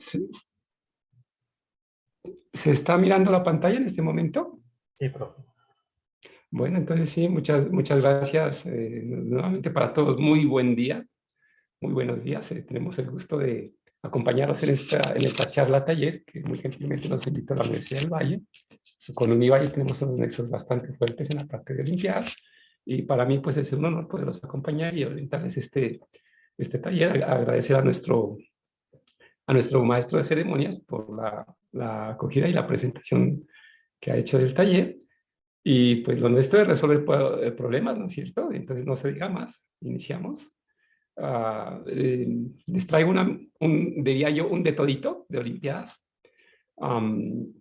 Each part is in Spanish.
¿Se, se está mirando la pantalla en este momento? Sí, profe. Bueno, entonces sí, muchas gracias nuevamente para todos. Muy buen día, muy buenos días. Tenemos el gusto de acompañarlos en esta charla taller que muy gentilmente nos invitó a la Universidad del Valle. Con Univalle tenemos unos nexos bastante fuertes en la parte de Olimpiadas y para mí pues es un honor poderlos acompañar y orientarles este taller. Agradecer a nuestro maestro de ceremonias por la acogida y la presentación que ha hecho del taller. Y pues lo nuestro es resolver problemas, ¿no es cierto? Entonces no se diga más, iniciamos. Les traigo diría yo, un de todito de Olimpiadas, um,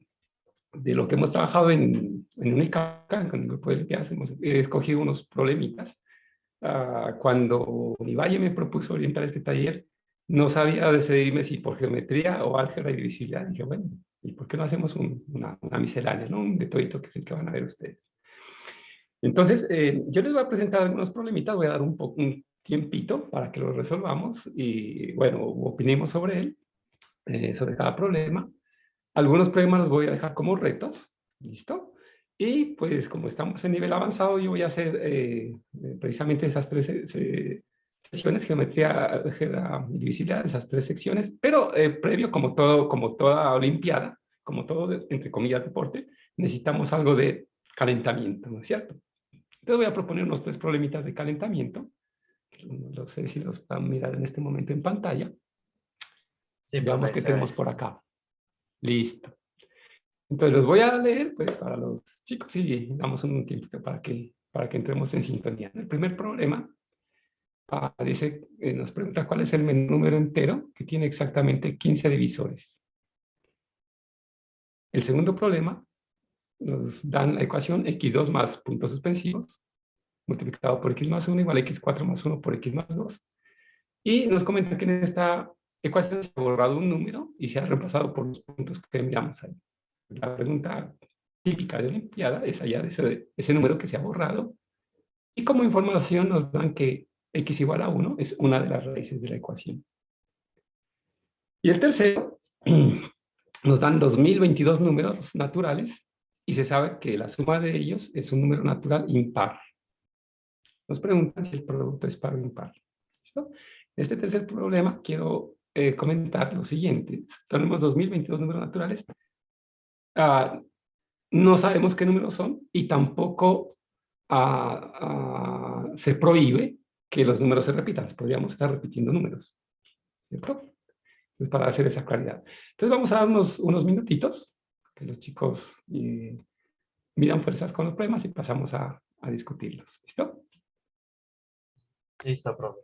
de lo que hemos trabajado en Unicaca, con el grupo de Olimpiadas, hemos escogido unos problemitas. Cuando Univalle me propuso orientar este taller, no sabía decidirme si por geometría o álgebra y divisibilidad. Dije, bueno, ¿y por qué no hacemos una miscelánea, ¿no? Un de todito que es el que van a ver ustedes? Entonces, yo les voy a presentar algunos problemitas, voy a dar un tiempito para que lo resolvamos y, bueno, opinemos sobre él, sobre cada problema. Algunos problemas los voy a dejar como retos, ¿listo? Y pues como estamos en nivel avanzado, yo voy a hacer precisamente esas tres secciones, geometría, álgebra y divisibilidad, esas tres secciones, pero previo, como toda olimpiada, como todo, entre comillas, deporte, necesitamos algo de calentamiento, ¿no es cierto? Entonces voy a proponer unos tres problemitas de calentamiento. No sé si los van a mirar en este momento en pantalla. Sí, profe, Veamos ahí qué se tenemos ve. por acá. Listo. Entonces los voy a leer pues, para los chicos y damos un tiempo para que entremos en sintonía. El primer problema nos pregunta cuál es el menor número entero que tiene exactamente 15 divisores. El segundo problema nos dan la ecuación x2 más puntos suspensivos multiplicado por x más 1 igual a x4 más 1 por x más 2. Y nos comenta que en esta ecuación se ha borrado un número y se ha reemplazado por los puntos que miramos ahí. La pregunta típica de Olimpiada es allá de ese número que se ha borrado. Y como información nos dan que x igual a 1 es una de las raíces de la ecuación. Y el tercero, nos dan 2022 números naturales y se sabe que la suma de ellos es un número natural impar. Nos preguntan si el producto es par o impar. ¿Listo? Este tercer problema quiero comentar lo siguiente. Tenemos 2022 números naturales. No sabemos qué números son y tampoco se prohíbe que los números se repitan. Podríamos estar repitiendo números, ¿cierto? Entonces, para hacer esa claridad. Entonces vamos a dar unos minutitos que los chicos midan fuerzas con los problemas y pasamos a discutirlos. ¿Listo? Listo, profe.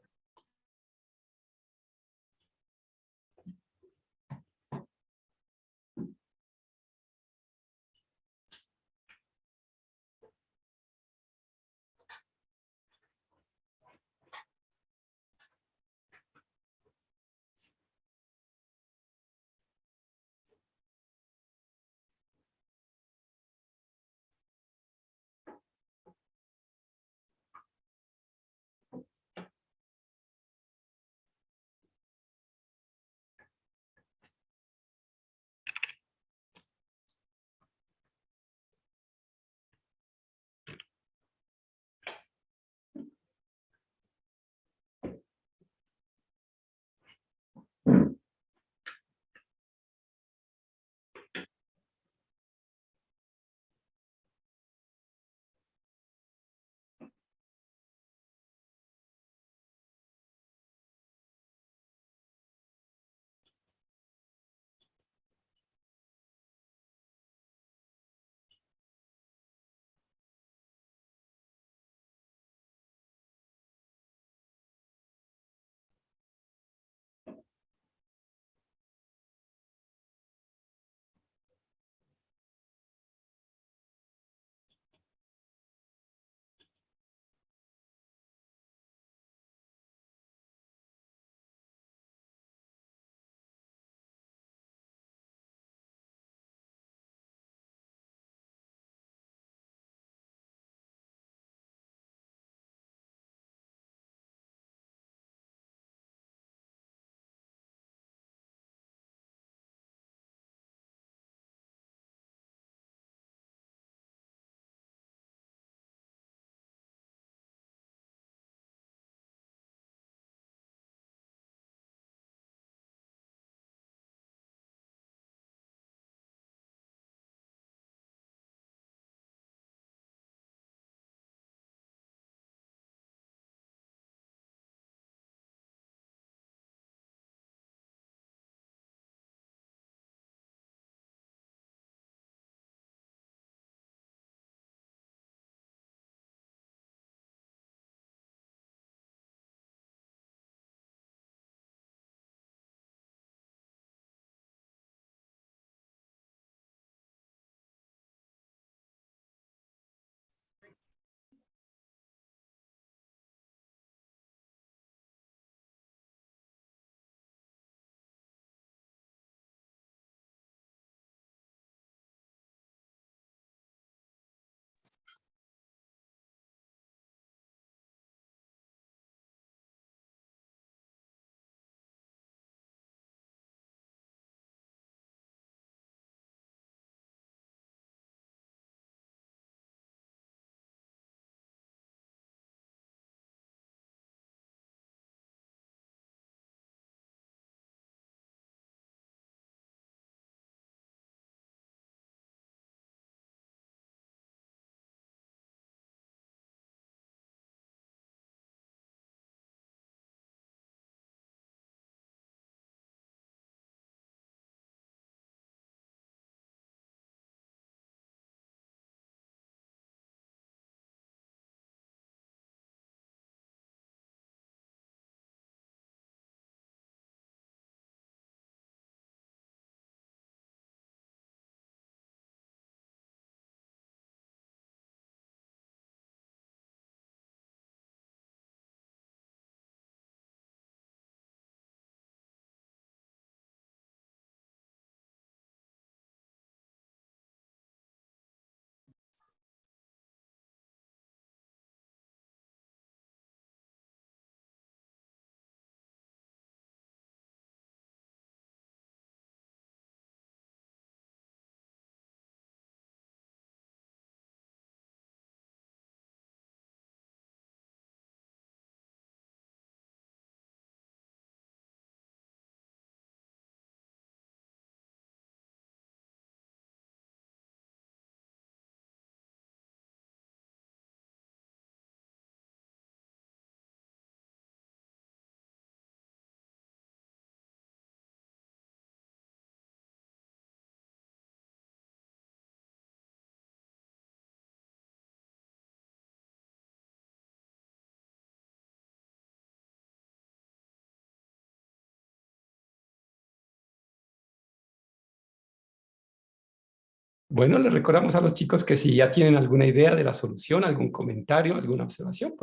Bueno, les recordamos a los chicos que si ya tienen alguna idea de la solución, algún comentario, alguna observación,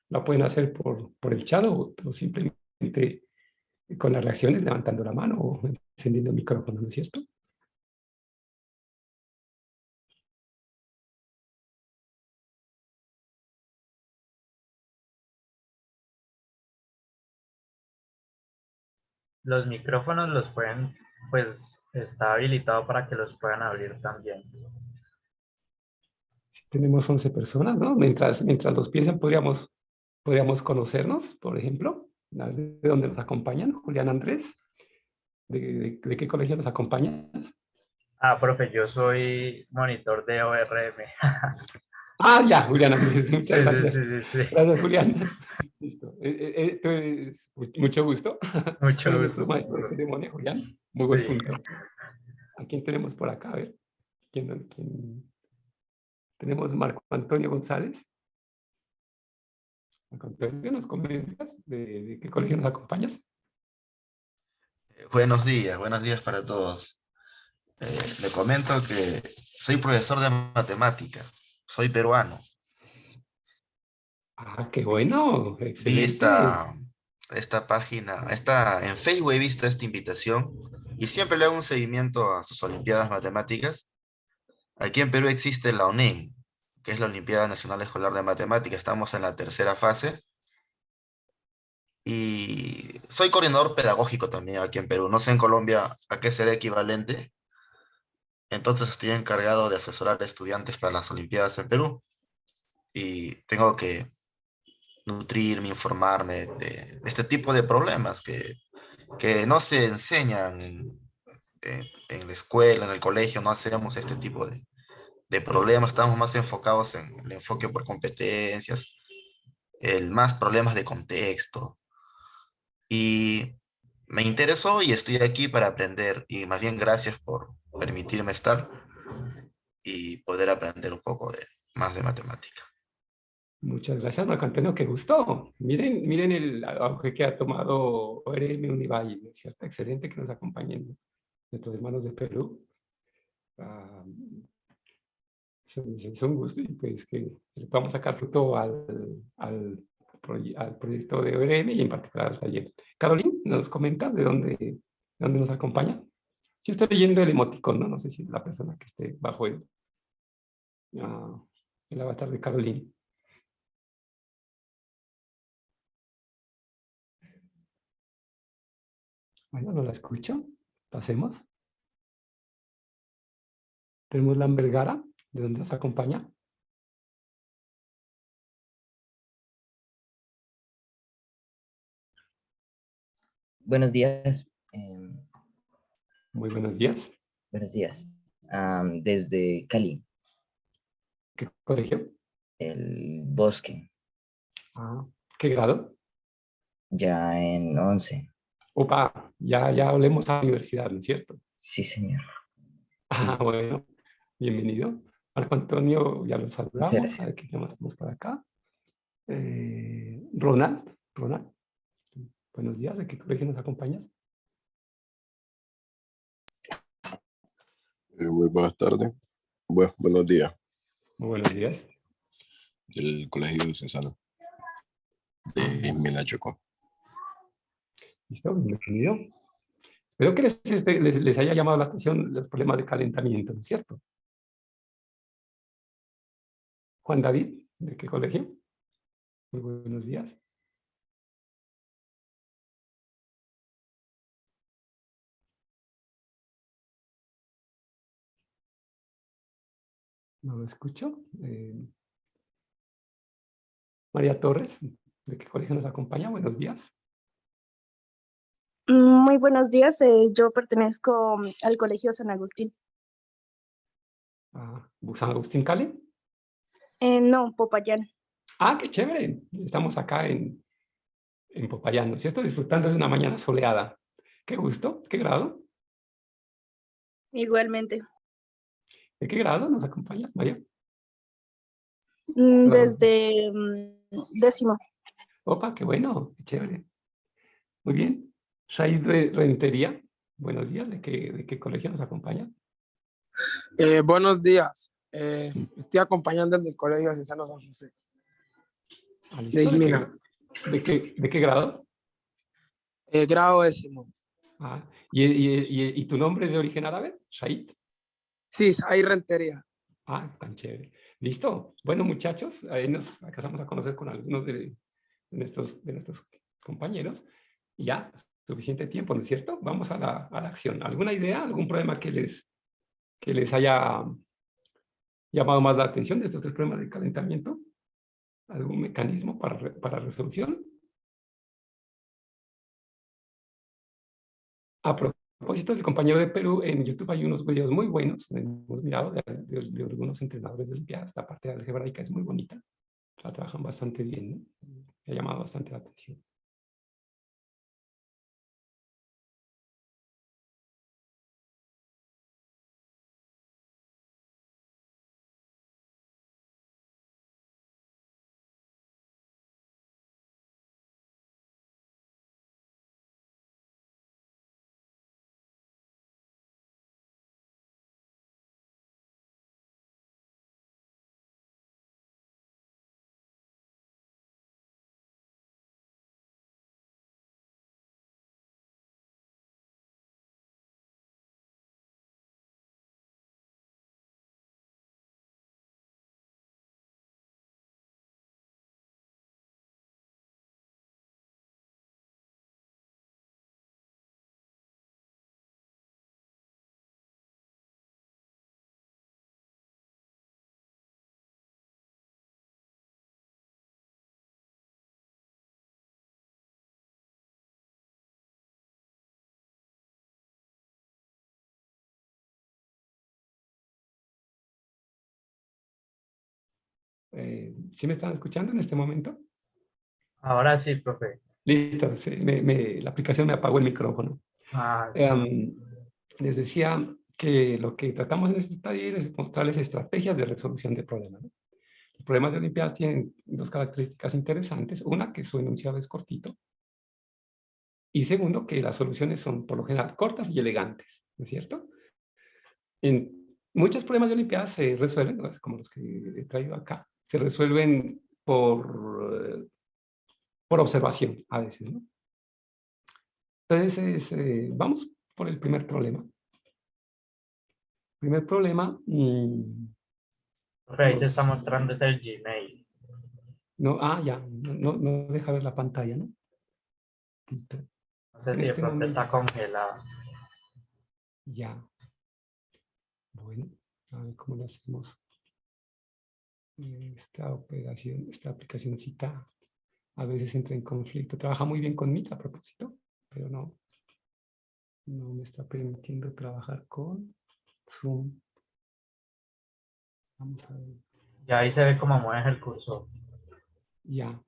la pueden hacer por el chat o simplemente con las reacciones levantando la mano o encendiendo el micrófono, ¿no es cierto? Los micrófonos los pueden, pues está habilitado para que los puedan abrir también. Tenemos 11 personas, ¿no? Mientras los piensan, podríamos conocernos, por ejemplo, de dónde nos acompañan. Julián Andrés, ¿de qué colegio nos acompañas? Ah, profe, yo soy monitor de ORM. Ah, ya, Julián Andrés, Sí, muchas sí, gracias. sí, sí, sí. Gracias, Julián. Listo. Mucho gusto. Tú Mucho eres nuestro gusto, maestro de profe. ceremonia, Julián. Muy buen Sí. punto. ¿A quién tenemos por acá? A ver, tenemos Marco Antonio González. Marco Antonio, ¿nos comentas de qué colegio nos acompañas? Buenos días para todos. Le comento que soy profesor de matemática, soy peruano Ah, qué y bueno, vi excelente. esta página, en Facebook he visto esta invitación y siempre le hago un seguimiento a sus Olimpiadas Matemáticas. Aquí en Perú existe la ONEM, que es la Olimpiada Nacional Escolar de Matemática. Estamos en la tercera fase y soy coordinador pedagógico también aquí en Perú. No sé en Colombia a qué será equivalente. Entonces estoy encargado de asesorar a estudiantes para las Olimpiadas en Perú y tengo que nutrirme, informarme de este tipo de problemas que no se enseñan en la escuela, en el colegio, no hacemos este tipo de problemas, estamos más enfocados en el enfoque por competencias, más problemas de contexto. Y me interesó y estoy aquí para aprender y más bien gracias por permitirme estar y poder aprender un poco más de matemática. Muchas gracias, Marco Antonio, qué gusto. Miren el auge que ha tomado ORM Univalle, ¿no es cierto? Excelente que nos acompañen nuestros hermanos de Perú. Ah, es un gusto y pues que le podamos sacar fruto al proyecto de ORM y en particular al taller. Caroline, ¿nos comentas de dónde nos acompaña? Yo estoy leyendo el emoticón, ¿no? No sé si es la persona que esté bajo ah, el avatar de Caroline. Bueno, no la escucho. Pasemos. Tenemos la Vergara, de dónde nos acompaña. Buenos días. Muy buenos días. Buenos días. Desde Cali, ¿Qué colegio? el Bosque, Ah, ¿qué grado? ya en 11. Opa, ya hablemos a la universidad, ¿no es cierto? Sí, señor. Ah, Sí, bueno, bienvenido. Marco Antonio, ya lo muchas saludamos. A gracias. ver qué más tenemos por acá. Ronald, buenos días. ¿De qué colegio nos acompañas? Muy buenas tardes. Buenos días. Muy buenos días. Del Colegio Cesano Ah, de Mina Chocó. listo, bienvenido. Espero que les haya llamado la atención los problemas de calentamiento, ¿no es cierto? Juan David, ¿de qué colegio? Muy buenos días. No lo escucho. María Torres, ¿de qué colegio nos acompaña? Buenos días. Muy buenos días, yo pertenezco al Colegio San Agustín. San Agustín Cali. No, Popayán. Ah, qué chévere. Estamos acá en Popayán, ¿no es cierto? Disfrutando de una mañana soleada. Qué gusto, qué grado. Igualmente. ¿De qué grado nos acompaña, María? Grado. Desde 10º. Opa, qué bueno, qué chévere. Muy bien. Said Rentería, buenos días. ¿De qué colegio nos acompaña? Buenos días. Estoy acompañando el del Colegio Cesano San José, Ah, de ¿listo? Ismina, ¿De qué grado? grado décimo. Ah, ¿y tu nombre es de origen árabe? Shahid. Sí, ahí Rentería. Ah, tan chévere. ¿Listo? Bueno, muchachos, ahí nos alcanzamos a conocer con algunos de nuestros compañeros. Y ya, suficiente tiempo, ¿no es cierto? Vamos a la acción. ¿Alguna idea, algún problema que les haya llamado más la atención de estos tres problemas de calentamiento? ¿Algún mecanismo para resolución? A propósito del compañero de Perú, en YouTube hay unos videos muy buenos, hemos mirado de algunos entrenadores de Olimpiadas. La parte algebraica es muy bonita, la trabajan bastante bien, ¿no? Me ha llamado bastante la atención. ¿Sí me están escuchando en este momento? Ahora sí, profe. Listo, sí, la aplicación me apagó el micrófono. Ah, sí. Les decía que lo que tratamos en este taller es mostrarles estrategias de resolución de problemas, ¿no? Los problemas de Olimpiadas tienen dos características interesantes. Una, que su enunciado es cortito. Y segundo, que las soluciones son por lo general cortas y elegantes, ¿no es cierto? En muchos problemas de Olimpiadas se resuelven, ¿no? Como los que he traído acá, se resuelven por observación a veces, ¿no? Entonces, vamos por el primer problema. Primer problema, Profe, ahí se está mostrando es el Gmail. no, ya, no deja ver la pantalla, ¿no? No sé En si de este pronto momento, está congelado. ya. Bueno, a ver cómo lo hacemos. Esta operación, esta aplicacióncita a veces entra en conflicto. Trabaja muy bien con Meet a propósito, pero no me está permitiendo trabajar con Zoom. Vamos a ver. Ya ahí se ve cómo mueves el cursor. Ya.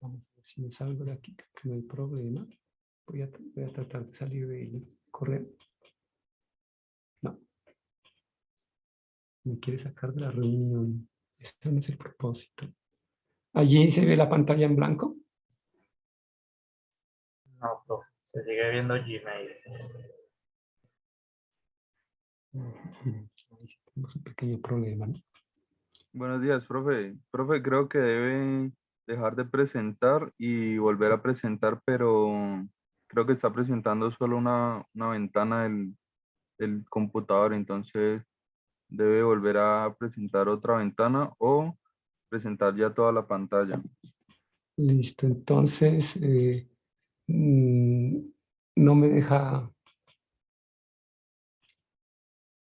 Vamos a ver si me salgo de aquí, que no hay problema. Voy a tratar de salir del correo. No. Me quiere sacar de la reunión. Este no es el propósito. Allí se ve la pantalla en blanco. No, profe, se sigue viendo Gmail. Ahí sí tenemos un pequeño problema, ¿no? Buenos días, profe. Profe, creo que debe dejar de presentar y volver a presentar, pero creo que está presentando solo una ventana del computador, entonces debe volver a presentar otra ventana o presentar ya toda la pantalla. Listo, entonces no me deja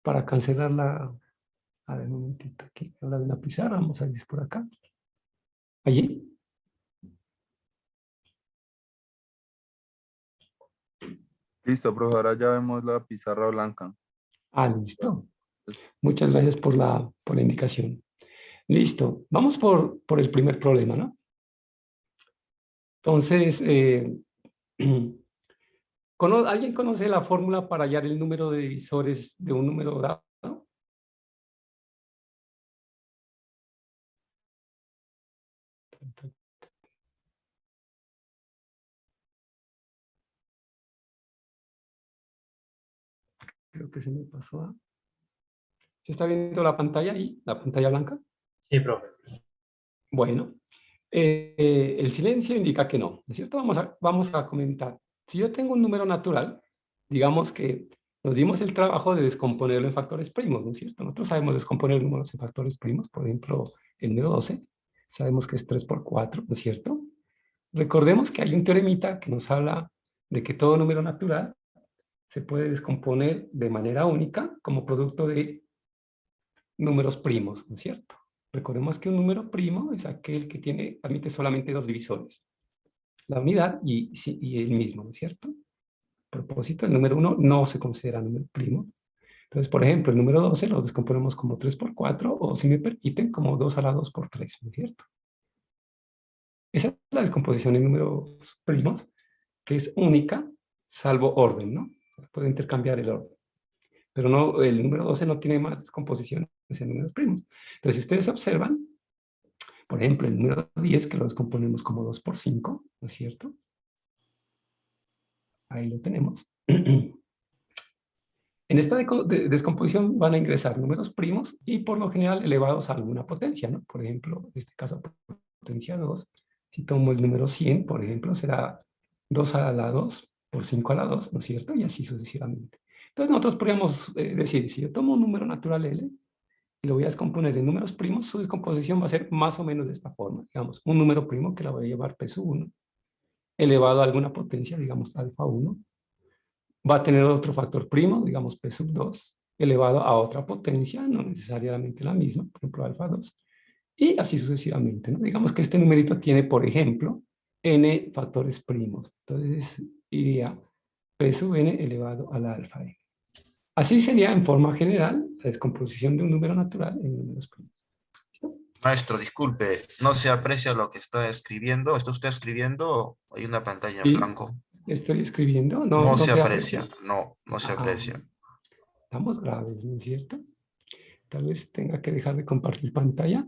para cancelarla. A ver, un momentito aquí. Habla de una pizarra, vamos a ir por acá. Allí. Listo, profe, ahora ya vemos la pizarra blanca. Ah, listo. Muchas gracias por la indicación. Listo. Vamos por el primer problema, ¿no? Entonces, ¿alguien conoce la fórmula para hallar el número de divisores de un número dado? Creo que se me pasó a... ¿Se está viendo la pantalla ahí? ¿La pantalla blanca? Sí, profe. Bueno, el silencio indica que no, ¿no es cierto? Vamos a comentar. Si yo tengo un número natural, digamos que nos dimos el trabajo de descomponerlo en factores primos, ¿no es cierto? Nosotros sabemos descomponer números en factores primos, por ejemplo, el número 12, sabemos que es 3 por 4, ¿no es cierto? Recordemos que hay un teoremita que nos habla de que todo número natural se puede descomponer de manera única como producto de números primos, ¿no es cierto? Recordemos que un número primo es aquel que admite solamente dos divisores, la unidad y el mismo, ¿no es cierto? A propósito, el número 1 no se considera número primo. Entonces, por ejemplo, el número 12 lo descomponemos como 3 por 4 o, si me permiten, como 2 a la 2 por 3, ¿no es cierto? Esa es la descomposición en números primos, que es única, salvo orden, ¿no? Puede intercambiar el orden. Pero no, el número 12 no tiene más descomposiciones en números primos. Entonces, si ustedes observan, por ejemplo, el número 10, que lo descomponemos como 2 por 5, ¿no es cierto? Ahí lo tenemos. En esta descomposición van a ingresar números primos y por lo general elevados a alguna potencia, ¿no? Por ejemplo, en este caso potencia 2. Si tomo el número 100, por ejemplo, será 2 a la 2 por 5 a la 2, ¿no es cierto? Y así sucesivamente. Entonces nosotros podríamos decir, si yo tomo un número natural L y lo voy a descomponer en números primos, su descomposición va a ser más o menos de esta forma. Digamos, un número primo que la voy a llevar P sub 1, elevado a alguna potencia, digamos alfa 1, va a tener otro factor primo, digamos P sub 2, elevado a otra potencia, no necesariamente la misma, por ejemplo alfa 2, y así sucesivamente, ¿no? Digamos que este numerito tiene, por ejemplo, n factores primos. Entonces iría P sub n elevado a la alfa n. Así sería en forma general la descomposición de un número natural en números primos. ¿Listo? Maestro, disculpe, no se aprecia lo que está escribiendo. ¿Está usted escribiendo o hay una pantalla en Sí, blanco? estoy escribiendo, No no se se aprecia, aprecia. no se aprecia. Estamos graves, ¿no es cierto? Tal vez tenga que dejar de compartir pantalla.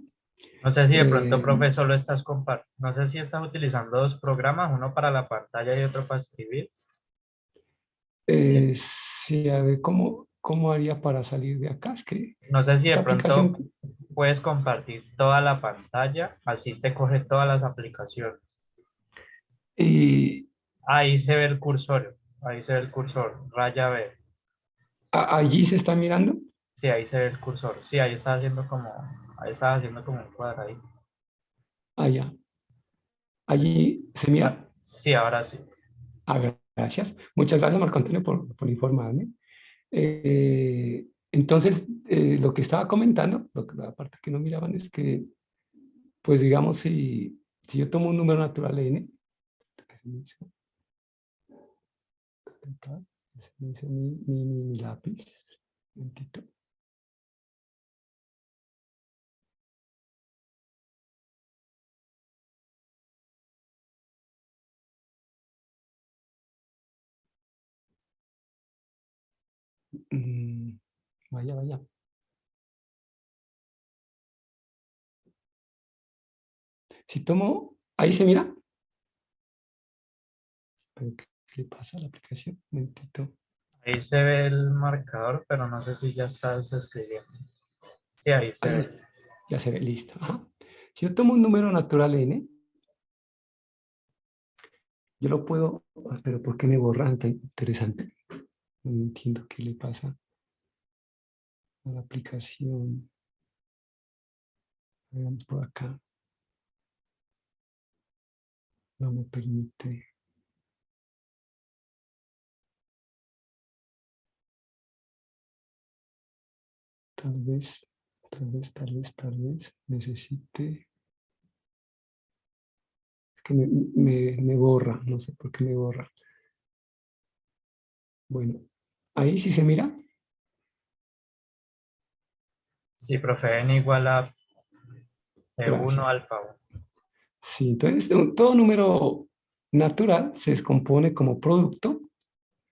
No sé si de pronto, Eh, profe, solo estás compartiendo. No sé si estás utilizando dos programas, uno para la pantalla y otro para escribir. sí, a ver, ¿cómo haría para salir de acá? Es que No sé si de esta pronto aplicación, puedes compartir toda la pantalla, así te coge todas las aplicaciones. y Ahí se ve el cursor, ahí se ve el cursor, raya B. allí se está mirando, Sí, ahí se ve el cursor. Sí, ahí estás haciendo como un cuadradito. allá, allí se mira. Sí, ahora sí. Gracias. Muchas gracias, Marco Antonio, por informarme. Entonces, lo que estaba comentando, la parte que no miraban es que, pues digamos, si yo tomo un número natural n, mi lápiz, un momentito. Vaya. Si tomo, ahí se mira. ¿Pero qué le pasa a la aplicación? Un momentito. Ahí se ve el marcador, pero no sé si ya estás escribiendo. Sí, ahí se Ahí ve. está. Ya se ve, listo. Ajá. Si yo tomo un número natural n, yo lo puedo, pero ¿por qué me borran? Tan interesante. No entiendo qué le pasa a la aplicación. Veamos por acá. No me permite. Tal vez necesite. Es que me borra, no sé por qué me borra. Bueno, ahí sí se mira. Sí, profe, n igual a E1 Gracias. alfa 1. Sí, entonces todo número natural se descompone como producto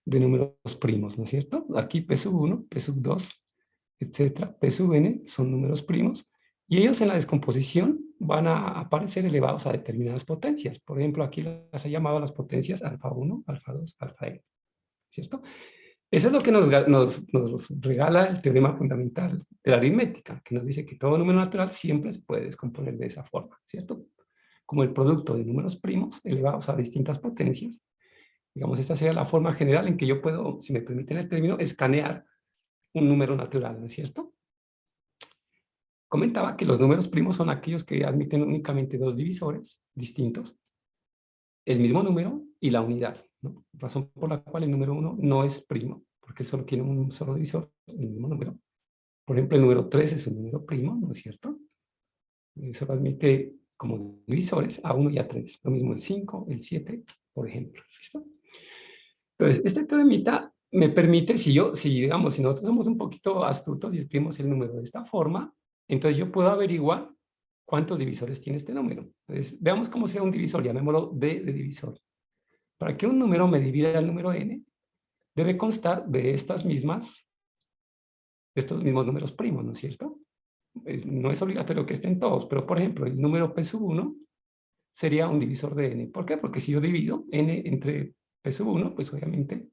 de números primos, ¿no es cierto? Aquí P sub 1, P sub 2, etcétera. P sub n son números primos y ellos en la descomposición van a aparecer elevados a determinadas potencias. Por ejemplo, aquí las he llamado las potencias alfa 1, alfa 2, alfa n, ¿cierto? Eso es lo que nos regala el teorema fundamental de la aritmética, que nos dice que todo número natural siempre se puede descomponer de esa forma, ¿cierto? Como el producto de números primos elevados a distintas potencias. Digamos, esta sería la forma general en que yo puedo, si me permiten el término, escanear un número natural, ¿no es cierto? Comentaba que los números primos son aquellos que admiten únicamente dos divisores distintos, el mismo número y la unidad, ¿no? Razón por la cual el número 1 no es primo, porque él solo tiene un solo divisor, el mismo número. Por ejemplo, el número 3 es un número primo, ¿no es cierto? Eso lo admite como divisores a 1 y a 3. Lo mismo el 5, el 7, por ejemplo. ¿Listo? Entonces, este teoremita me permite, si nosotros somos un poquito astutos y escribimos el número de esta forma, entonces yo puedo averiguar cuántos divisores tiene este número. Entonces, veamos cómo sería un divisor, llamémoslo D de divisor. Para que un número me divida el número n, debe constar de estos mismos números primos, ¿no es cierto? No es obligatorio que estén todos, pero por ejemplo, el número p sub 1 sería un divisor de n. ¿Por qué? Porque si yo divido n entre p sub 1, pues obviamente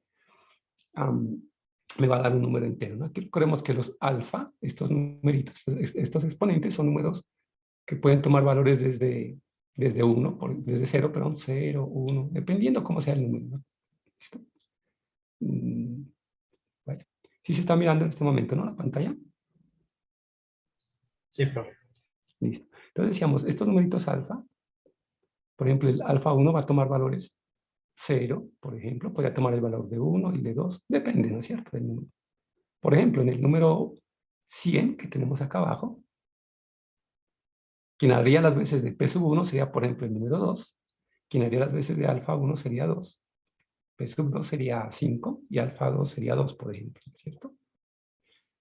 me va a dar un número entero, ¿no? Aquí recordemos que los alfa, estos numeritos, estos exponentes son números que pueden tomar valores desde 0, perdón, 0, 1, dependiendo cómo sea el número, ¿no? ¿Listo? Vaya. Sí se está mirando en este momento, ¿no? La pantalla. Sí, profe. Listo. Entonces decíamos, estos numeritos alfa, por ejemplo, el alfa 1 va a tomar valores 0, por ejemplo, podría tomar el valor de 1 y de 2, depende, ¿no es cierto?, del número. Por ejemplo, en el número 100 que tenemos acá abajo, quien haría las veces de p sub 1 sería, por ejemplo, el número 2, quien haría las veces de alfa 1 sería 2, p sub 2 sería 5 y alfa 2 sería 2, por ejemplo, ¿cierto?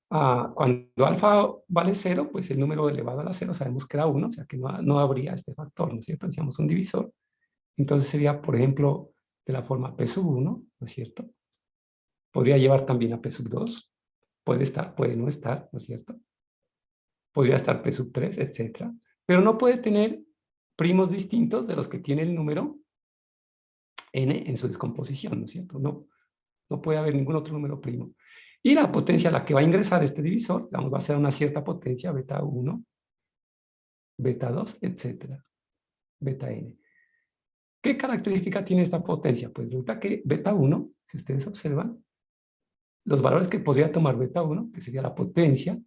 Cuando alfa vale 0, pues el número elevado a la 0 sabemos que era 1, o sea que no habría este factor, ¿no es cierto? Decíamos un divisor. Entonces sería, por ejemplo, de la forma p sub 1, ¿no es cierto? Podría llevar también a p sub 2, puede estar, puede no estar, ¿no es cierto? Podría estar p sub 3, etc. Pero no puede tener primos distintos de los que tiene el número n en su descomposición, ¿no es cierto? No puede haber ningún otro número primo. Y la potencia a la que va a ingresar este divisor, digamos, va a ser una cierta potencia, beta 1, beta 2, etcétera, beta n. ¿Qué característica tiene esta potencia? Pues resulta que beta 1, si ustedes observan, los valores que podría tomar beta 1, que sería la potencia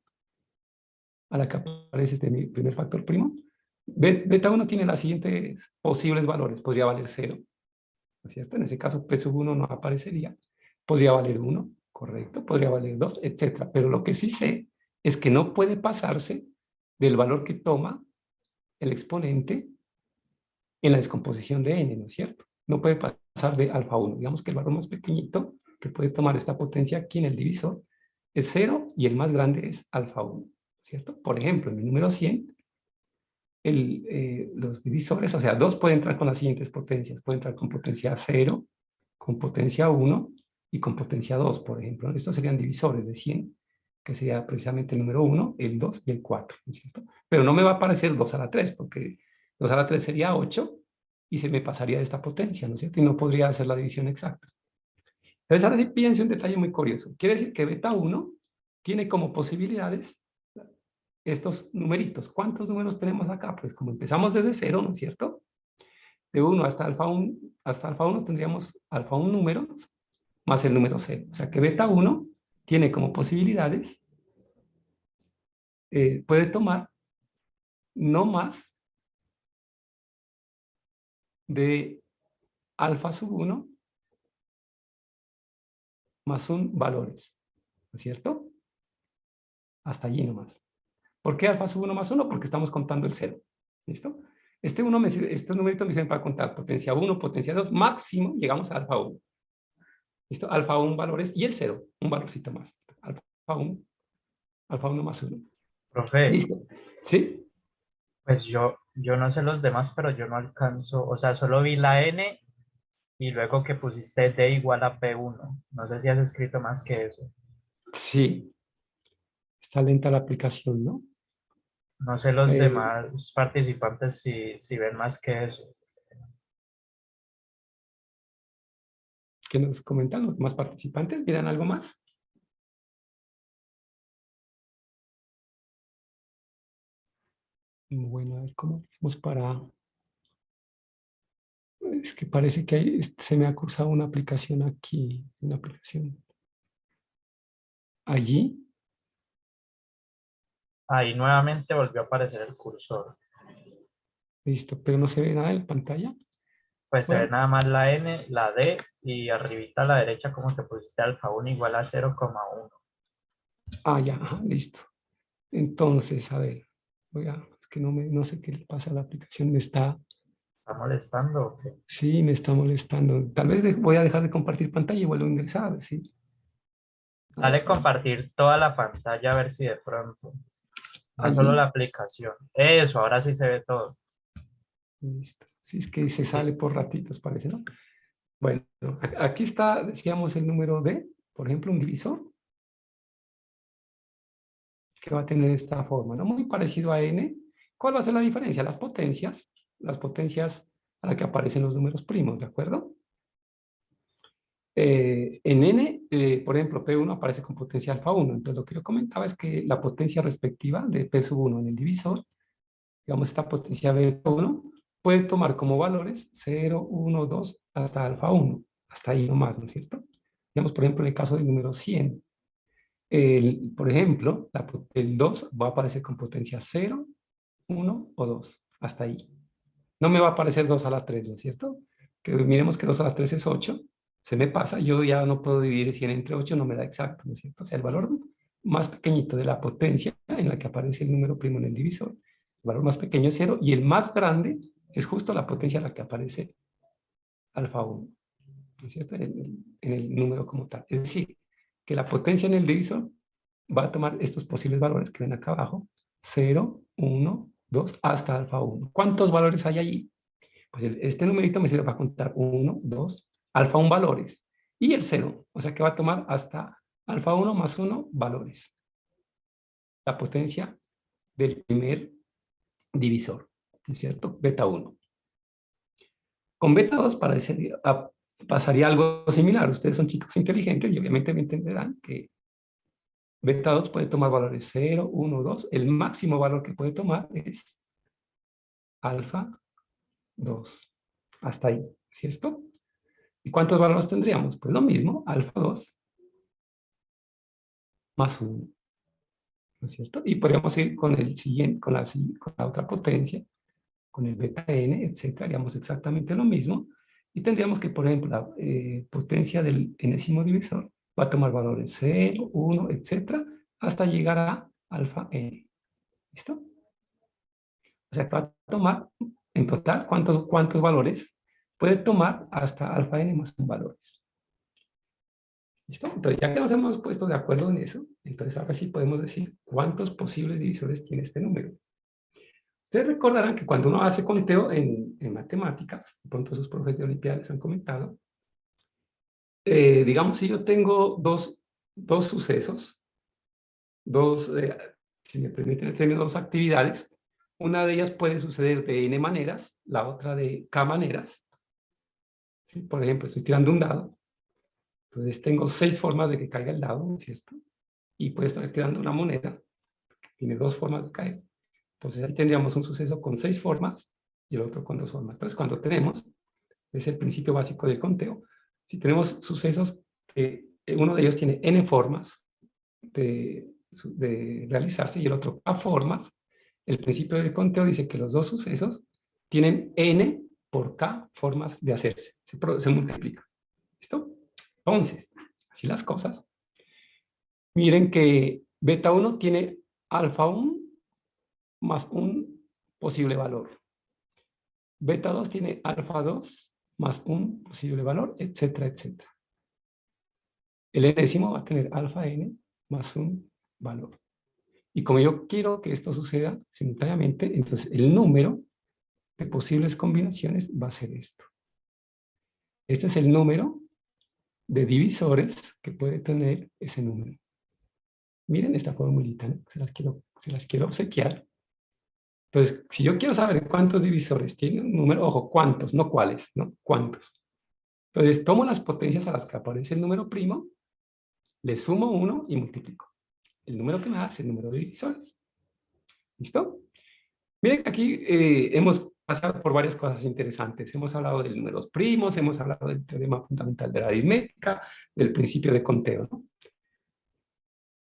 a la que aparece este primer factor primo, beta 1 tiene las siguientes posibles valores. Podría valer 0, ¿no es cierto? En ese caso, p sub 1 no aparecería. Podría valer 1, correcto. Podría valer 2, etcétera. Pero lo que sí sé es que no puede pasarse del valor que toma el exponente en la descomposición de n, ¿no es cierto? No puede pasar de alfa 1. Digamos que el valor más pequeñito que puede tomar esta potencia aquí en el divisor es 0 y el más grande es alfa 1, ¿cierto? Por ejemplo, en el número 100, los divisores, o sea, 2 pueden entrar con las siguientes potencias. Puede entrar con potencia 0, con potencia 1 y con potencia 2, por ejemplo. Estos serían divisores de 100, que sería precisamente el número 1, el 2 y el 4, ¿no es cierto? Pero no me va a aparecer 2 a la 3, porque 2 a la 3 sería 8 y se me pasaría de esta potencia, ¿no es cierto? Y no podría hacer la división exacta. Entonces, ahora sí piense un detalle muy curioso. Quiere decir que beta 1 tiene como posibilidades estos numeritos. ¿Cuántos números tenemos acá? Pues como empezamos desde 0, ¿no es cierto? De 1 hasta alfa 1 tendríamos alfa 1 números más el número 0. O sea que beta 1 tiene como posibilidades, puede tomar no más de alfa sub 1 más un valores, ¿no es cierto? Hasta allí nomás. ¿Por qué alfa sub 1 más 1? Porque estamos contando el 0. ¿Listo? Estos numeritos me sirven para contar potencia 1, potencia 2, máximo llegamos a alfa 1. ¿Listo? Alfa 1 valores y el 0, un valorcito más. Alfa 1 más 1. Profe, ¿Listo? ¿Sí? pues yo no sé los demás, pero yo no alcanzo, o sea, solo vi la n y luego que pusiste d igual a p1. No sé si has escrito más que eso. Sí. Está lenta la aplicación, ¿no? No sé los demás participantes si ven más que eso. ¿Qué nos comentan los demás participantes? ¿Miran algo más? Bueno, a ver cómo hacemos para... Es que parece que se me ha cruzado una aplicación aquí, una aplicación allí. Ahí nuevamente volvió a aparecer el cursor. Listo, pero no se ve nada en pantalla. Pues se ve Bueno. nada más la N, la D y arribita a la derecha como que pusiste alfa 1 igual a 0,1. Ah, ya, ajá, listo. Entonces, a ver, es que no sé qué le pasa a la aplicación, ¿Está molestando o qué? sí, me está molestando. Tal vez voy a dejar de compartir pantalla y vuelvo a ingresar, sí. Dale compartir toda la pantalla a ver si de pronto. No Allí. solo la aplicación. Eso, ahora sí se ve todo. Listo. Sí, es que se sale por ratitos, parece, ¿no? Bueno, aquí está, decíamos, el número D, por ejemplo, un divisor, que va a tener esta forma, ¿no? Muy parecido a N. ¿Cuál va a ser la diferencia? Las potencias a las que aparecen los números primos, ¿de acuerdo? En N, por ejemplo, P1 aparece con potencia alfa 1. Entonces, lo que yo comentaba es que la potencia respectiva de P sub 1 en el divisor, digamos, esta potencia B1, puede tomar como valores 0, 1, 2, hasta alfa 1. Hasta ahí nomás, ¿no es cierto? Digamos, por ejemplo, en el caso del número 100. Por ejemplo, el 2 va a aparecer con potencia 0, 1 o 2. Hasta ahí. No me va a aparecer 2 a la 3, ¿no es cierto? Que miremos que 2 a la 3 es 8. Se me pasa, yo ya no puedo dividir 100 entre 8, no me da exacto, ¿no es cierto? O sea, el valor más pequeñito de la potencia en la que aparece el número primo en el divisor, el valor más pequeño es 0 y el más grande es justo la potencia en la que aparece alfa 1, ¿no es cierto? En el número como tal. Es decir, que la potencia en el divisor va a tomar estos posibles valores que ven acá abajo, 0, 1, 2, hasta alfa 1. ¿Cuántos valores hay allí? Pues este numerito me sirve para contar 1, 2, alfa 1 valores y el 0, o sea que va a tomar hasta alfa 1 más 1 valores. La potencia del primer divisor, ¿es cierto? Beta 1. Con beta 2 pasaría algo similar. Ustedes son chicos inteligentes y obviamente me entenderán que beta 2 puede tomar valores 0, 1, 2. El máximo valor que puede tomar es alfa 2. Hasta ahí, ¿cierto? ¿Y cuántos valores tendríamos? Pues lo mismo, alfa 2 más 1, ¿no es cierto? Y podríamos ir con el siguiente, con la otra potencia, con el beta n, etcétera, haríamos exactamente lo mismo. Y tendríamos que, por ejemplo, la potencia del enésimo divisor va a tomar valores 0, 1, etcétera, hasta llegar a alfa n. ¿Listo? O sea, que va a tomar, en total, ¿cuántos valores? Puede tomar hasta alfa n más 1 valores. ¿Listo? Entonces, ya que nos hemos puesto de acuerdo en eso, entonces ahora sí podemos decir cuántos posibles divisores tiene este número. Ustedes recordarán que cuando uno hace conteo en matemáticas, de pronto sus profes de Olimpiadas les han comentado, digamos, si yo tengo dos sucesos, si me permiten, tengo dos actividades, una de ellas puede suceder de n maneras, la otra de k maneras. ¿Sí? Por ejemplo, estoy tirando un dado, entonces tengo 6 formas de que caiga el dado, ¿no es cierto? Y puedo estar tirando una moneda, que tiene 2 formas de caer. Entonces ahí tendríamos un suceso con 6 formas y el otro con 2 formas. Entonces cuando tenemos, es el principio básico del conteo, si tenemos sucesos que uno de ellos tiene n formas de realizarse y el otro k formas, el principio del conteo dice que los dos sucesos tienen n por k formas de hacerse. Se multiplica. ¿Listo? Entonces, así las cosas. Miren que beta 1 tiene alfa 1 más un posible valor. Beta 2 tiene alfa 2 más un posible valor, etcétera, etcétera. El enésimo va a tener alfa n más un valor. Y como yo quiero que esto suceda simultáneamente, entonces el número de posibles combinaciones va a ser esto. Este es el número de divisores que puede tener ese número. Miren esta formulita, ¿no? se las quiero obsequiar. Entonces, si yo quiero saber cuántos divisores tiene un número, ojo, cuántos, no cuáles, ¿no? Cuántos. Entonces, tomo las potencias a las que aparece el número primo, le sumo 1 y multiplico. El número que me da es el número de divisores. ¿Listo? Miren que aquí hemos pasado por varias cosas interesantes. Hemos hablado de números primos, hemos hablado del teorema fundamental de la aritmética, del principio de conteo, ¿no?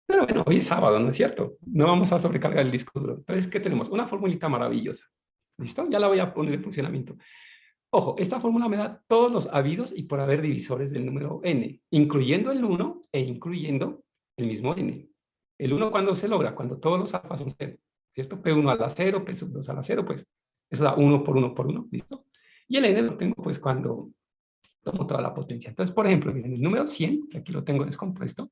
Pero bueno, hoy es sábado, ¿no es cierto? No vamos a sobrecargar el disco duro. Entonces, ¿qué tenemos? Una formulita maravillosa. ¿Listo? Ya la voy a poner en funcionamiento. Ojo, esta fórmula me da todos los habidos y por haber divisores del número n, incluyendo el 1 e incluyendo el mismo n. El 1 cuando se logra, cuando todos los alfas son 0, ¿cierto? P1 a la 0, P2 a la 0, pues eso da 1 por 1 por 1, ¿listo? Y el n lo tengo pues cuando tomo toda la potencia. Entonces, por ejemplo, miren, el número 100, que aquí lo tengo descompuesto,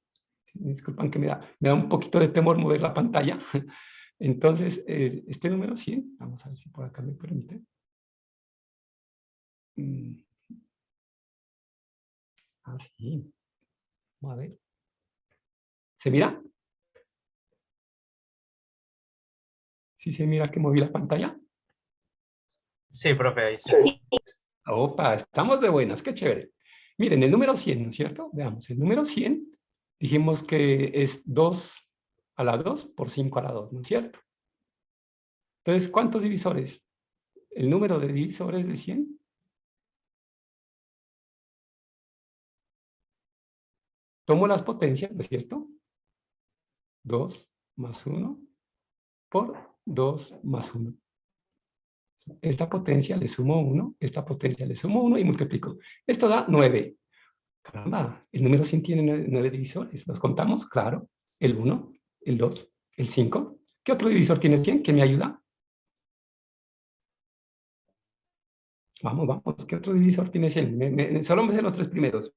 disculpan que me da un poquito de temor mover la pantalla. Entonces, este número 100, vamos a ver si por acá me permite. Así. Vamos a ver. ¿Se mira? ¿Sí se mira que moví la pantalla? Sí, profe, ahí está. Opa, estamos de buenas, qué chévere. Miren, el número 100, ¿no es cierto? Veamos, el número 100, dijimos que es 2 a la 2 por 5 a la 2, ¿no es cierto? Entonces, ¿cuántos divisores? El número de divisores de 100. Tomo las potencias, ¿no es cierto? 2 más 1 por 2 más 1. Esta potencia le sumo 1, esta potencia le sumo 1 y multiplico. Esto da 9. Caramba, el número 100 tiene 9 divisores. ¿Los contamos? Claro. El 1, el 2, el 5. ¿Qué otro divisor tiene el 100? ¿Quién me ayuda? Vamos, vamos. ¿Qué otro divisor tiene 100? Solo me sé los 3 primeros.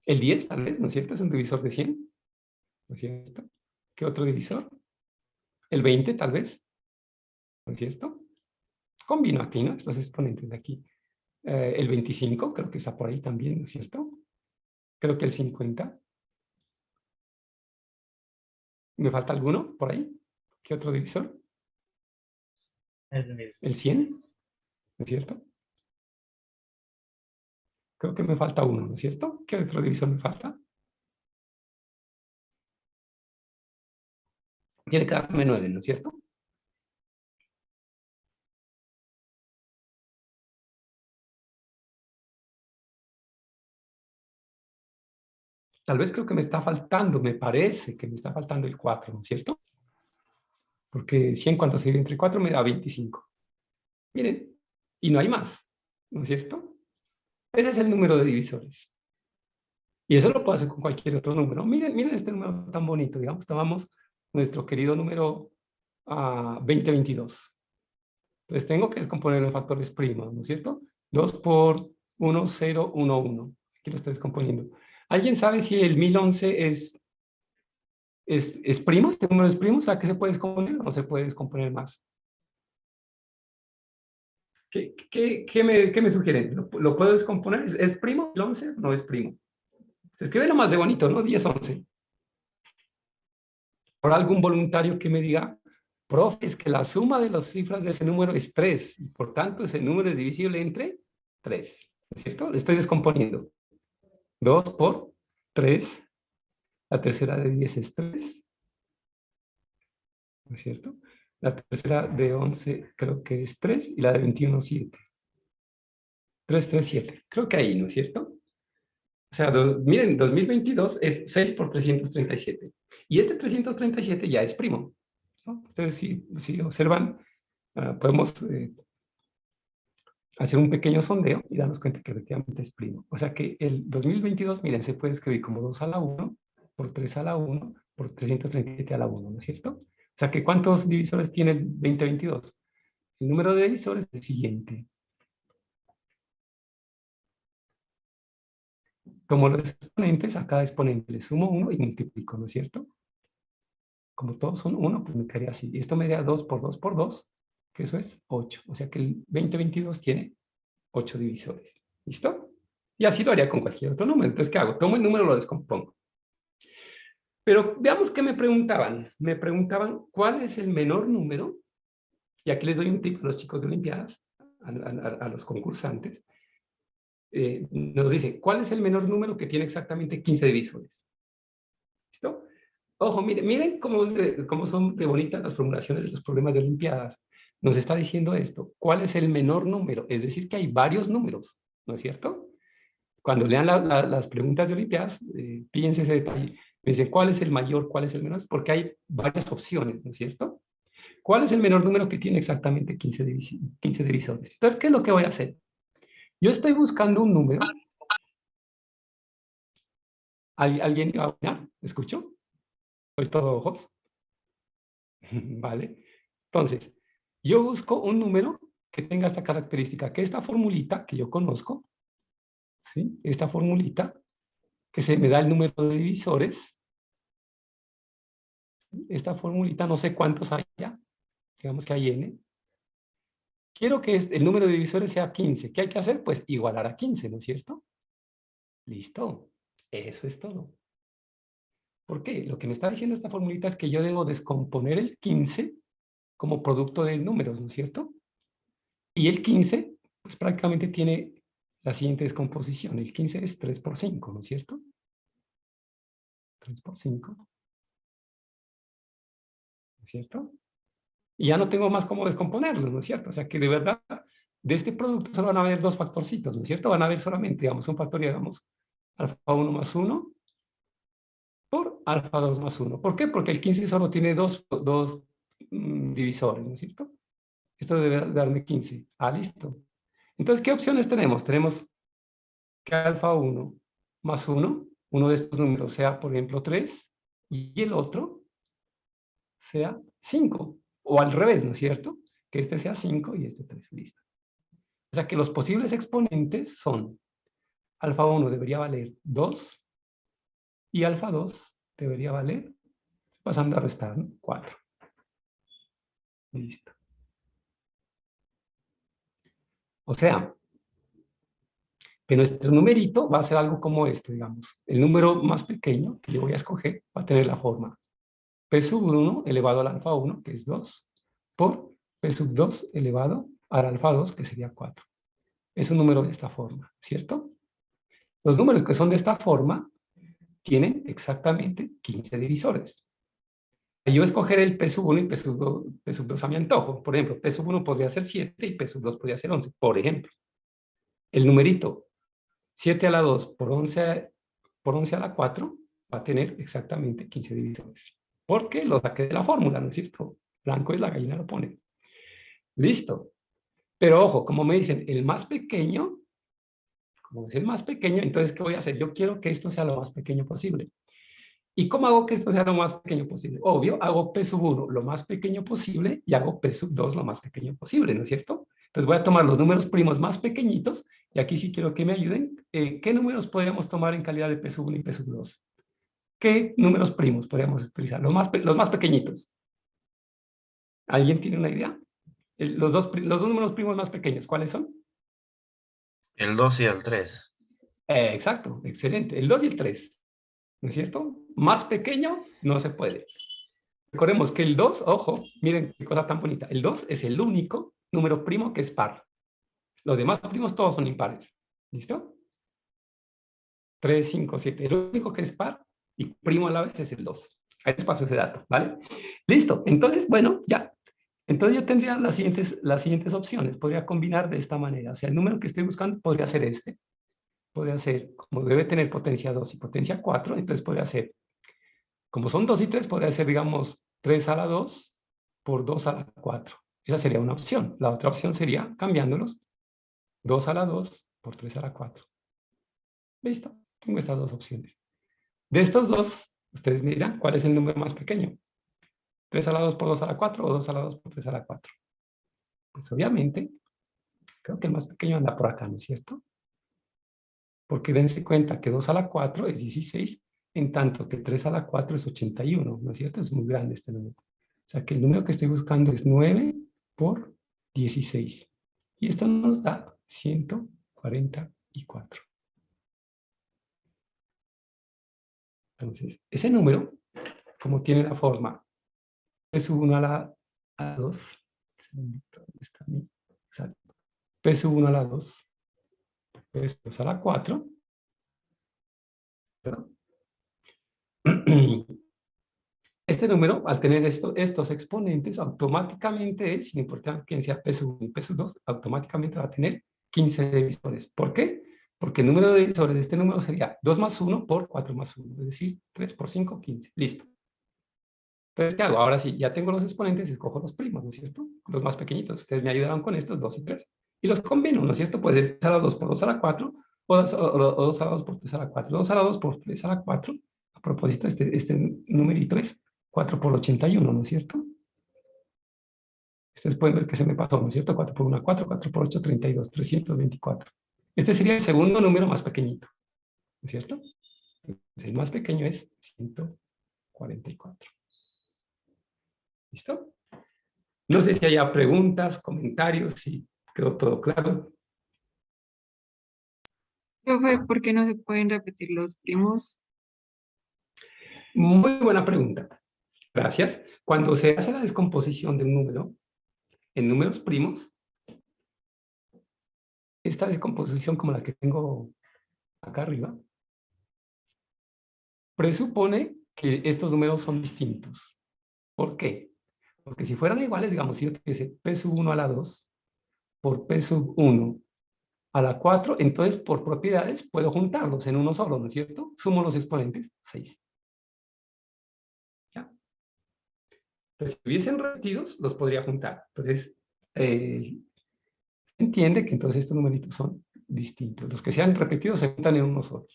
El 10, tal vez, ¿no es cierto? Es un divisor de 100. ¿No es cierto? ¿Qué otro divisor? El 20, tal vez. ¿No es cierto? Combino aquí, ¿no? Estos exponentes de aquí. El 25, creo que está por ahí también, ¿no es cierto? Creo que el 50. ¿Me falta alguno por ahí? ¿Qué otro divisor? El mismo. El 100, ¿no es cierto? Creo que me falta uno, ¿no es cierto? ¿Qué otro divisor me falta? Tiene que darme 9, ¿no es cierto? Tal vez creo que me está faltando, me parece que me está faltando el 4, ¿no es cierto? Porque 100 cuando se divide entre 4 me da 25. Miren, y no hay más, ¿no es cierto? Ese es el número de divisores. Y eso lo puedo hacer con cualquier otro número. Miren, miren este número tan bonito, digamos, tomamos nuestro querido número 2022. Entonces tengo que descomponer en factores primos, ¿no es cierto? 2 por 1, 0, 1, 1. Aquí lo estoy descomponiendo. ¿Alguien sabe si el 1011 es primo? ¿Este número es primo? O sea, ¿que se puede descomponer o no se puede descomponer más? ¿Qué me sugieren? ¿Lo puedo descomponer? ¿Es primo el 11? No es primo. Se escribe lo más de bonito, ¿no? 10, 11. ¿Por algún voluntario que me diga, profe, es que la suma de las cifras de ese número es 3 y por tanto ese número es divisible entre 3? ¿No es cierto? Le estoy descomponiendo. 2 por 3. La tercera de 10 es 3. ¿No es cierto? La tercera de 11 creo que es 3 y la de 21, 7. 3, 3, 7. Creo que ahí, ¿no es cierto? O sea, miren, 2022 es 6 por 337. Y este 337 ya es primo, ¿no? Ustedes si observan, podemos hacer un pequeño sondeo y darnos cuenta que efectivamente es primo. O sea que el 2022, miren, se puede escribir como 2 a la 1, por 3 a la 1, por 337 a la 1, ¿no es cierto? O sea que ¿cuántos divisores tiene el 2022? El número de divisores es el siguiente. Como los exponentes, a cada exponente le sumo 1 y multiplico, ¿no es cierto? Como todos son 1, pues me quedaría así. Y esto me daría 2 por 2 por 2, que eso es 8. O sea que el 2022 tiene 8 divisores. ¿Listo? Y así lo haría con cualquier otro número. Entonces, ¿qué hago? Tomo el número y lo descompongo. Pero veamos qué me preguntaban. Me preguntaban, ¿cuál es el menor número? Y aquí les doy un tip a los chicos de Olimpiadas. a los concursantes, nos dice, ¿cuál es el menor número que tiene exactamente 15 divisores? ¿Listo? Ojo, miren cómo son de bonitas las formulaciones de los problemas de Olimpiadas. Nos está diciendo esto, ¿cuál es el menor número? Es decir, que hay varios números, ¿no es cierto? Cuando lean las preguntas de Olimpiadas, fíjense ese detalle. Dicen, ¿cuál es el mayor, cuál es el menor? Porque hay varias opciones, ¿no es cierto? ¿Cuál es el menor número que tiene exactamente 15 divisores? Entonces, ¿qué es lo que voy a hacer? Yo estoy buscando un número. ¿Alguien va a opinar? ¿Escucho? ¿Soy todo ojos? Vale. Entonces, yo busco un número que tenga esta característica, que esta formulita que yo conozco, ¿sí? Esta formulita, que se me da el número de divisores. Esta formulita, no sé cuántos haya, digamos que hay n. Quiero que el número de divisores sea 15. ¿Qué hay que hacer? Pues igualar a 15, ¿no es cierto? Listo. Eso es todo. ¿Por qué? Lo que me está diciendo esta formulita es que yo debo descomponer el 15 como producto de números, ¿no es cierto? Y el 15, pues prácticamente tiene la siguiente descomposición. El 15 es 3 por 5, ¿no es cierto? 3 por 5. ¿No es cierto? Y ya no tengo más cómo descomponerlo, ¿no es cierto? O sea que de verdad, de este producto solo van a haber dos factorcitos, ¿no es cierto? Van a haber solamente, digamos, un factor, digamos, alfa 1 más 1 por alfa 2 más 1. ¿Por qué? Porque el 15 solo tiene dos divisores, ¿no es cierto? Esto debe darme 15. Ah, listo. Entonces, ¿qué opciones tenemos? Tenemos que alfa 1 más 1, uno de estos números sea, por ejemplo, 3, y el otro sea 5. O al revés, ¿no es cierto? Que este sea 5 y este 3. Listo. O sea que los posibles exponentes son alfa 1 debería valer 2 y alfa 2 debería valer, pasando a restar, ¿no? 4. Listo. O sea, que nuestro numerito va a ser algo como esto, digamos. El número más pequeño que yo voy a escoger va a tener la forma P sub 1 elevado al alfa 1, que es 2, por P sub 2 elevado al alfa 2, que sería 4. Es un número de esta forma, ¿cierto? Los números que son de esta forma tienen exactamente 15 divisores. Yo escoger el P sub 1 y P sub 2 a mi antojo. Por ejemplo, P sub 1 podría ser 7 y P sub 2 podría ser 11, por ejemplo. El numerito 7 a la 2 por 11 a la 4 va a tener exactamente 15 divisores. Porque lo saqué de la fórmula, ¿no es cierto? Blanco es la gallina lo pone. Listo. Pero ojo, como me dicen, el más pequeño, como es el más pequeño, entonces, ¿qué voy a hacer? Yo quiero que esto sea lo más pequeño posible. ¿Y cómo hago que esto sea lo más pequeño posible? Obvio, hago P sub 1 lo más pequeño posible y hago P sub 2 lo más pequeño posible, ¿no es cierto? Entonces voy a tomar los números primos más pequeñitos y aquí sí quiero que me ayuden. ¿Qué números podríamos tomar en calidad de P sub 1 y P sub 2? ¿Qué números primos podríamos utilizar? Los más pequeñitos. ¿Alguien tiene una idea? Los dos números primos más pequeños, ¿cuáles son? El 2 y el 3. Exacto, excelente. El 2 y el 3, ¿no es cierto? Más pequeño no se puede. Recordemos que el 2, ojo, miren qué cosa tan bonita. El 2 es el único número primo que es par. Los demás primos todos son impares. ¿Listo? 3, 5, 7. El único que es par y primo a la vez es el 2. Ahí les paso ese dato, ¿vale? Listo. Entonces, bueno, ya. Entonces yo tendría las siguientes opciones. Podría combinar de esta manera. O sea, el número que estoy buscando podría ser este. Podría ser, como debe tener potencia 2 y potencia 4, entonces podría ser, como son 2 y 3, podría ser, digamos, 3 a la 2 por 2 a la 4. Esa sería una opción. La otra opción sería, cambiándolos, 2 a la 2 por 3 a la 4. Listo. Tengo estas dos opciones. De estos dos, ustedes me dirán, ¿cuál es el número más pequeño? 3 a la 2 por 2 a la 4 o 2 a la 2 por 3 a la 4. Pues obviamente, creo que el más pequeño anda por acá, ¿no es cierto? Porque dense cuenta que 2 a la 4 es 16, en tanto que 3 a la 4 es 81, ¿no es cierto? Es muy grande este número. O sea que el número que estoy buscando es 9 por 16. Y esto nos da 144. Entonces, ese número, como tiene la forma P sub 1 a la 2, ¿dónde está mi? Exacto. P1 a la 2, P2 a la 4, ¿verdad? Este número, al tener estos exponentes, automáticamente, sin importar quién sea P1 y P2, automáticamente va a tener 15 divisores. ¿Por qué? Porque el número de divisores de este número sería 2 más 1 por 4 más 1, es decir, 3 por 5, 15. Listo. Entonces, ¿qué hago? Ahora sí, ya tengo los exponentes, escojo los primos, ¿no es cierto? Los más pequeñitos. Ustedes me ayudaron con estos, 2 y 3. Y los combino, ¿no es cierto? Puede ser 3 a la 2 por 2 a la 4, o 2 a la 2 por 3 a la 4, 2 a la 2 por 3 a la 4. A propósito, este numerito es 4 por 81, ¿no es cierto? Ustedes pueden ver que se me pasó, ¿no es cierto? 4 por 1, 4, 4 por 8, 32, 324. Este sería el segundo número más pequeñito, ¿no es cierto? El más pequeño es 144. ¿Listo? No sé si haya preguntas, comentarios, si quedó todo claro. Profe, ¿por qué no se pueden repetir los primos? Muy buena pregunta. Gracias. Cuando se hace la descomposición de un número en números primos, esta descomposición como la que tengo acá arriba, presupone que estos números son distintos. ¿Por qué? Porque si fueran iguales, digamos, si yo tuviese P sub 1 a la 2 por P sub 1 a la 4, entonces por propiedades puedo juntarlos en uno solo, ¿no es cierto? Sumo los exponentes, 6. ¿Ya? Entonces, si hubiesen repetidos, los podría juntar. Entonces, se entiende que entonces estos numeritos son distintos. Los que sean repetidos se juntan en uno solo.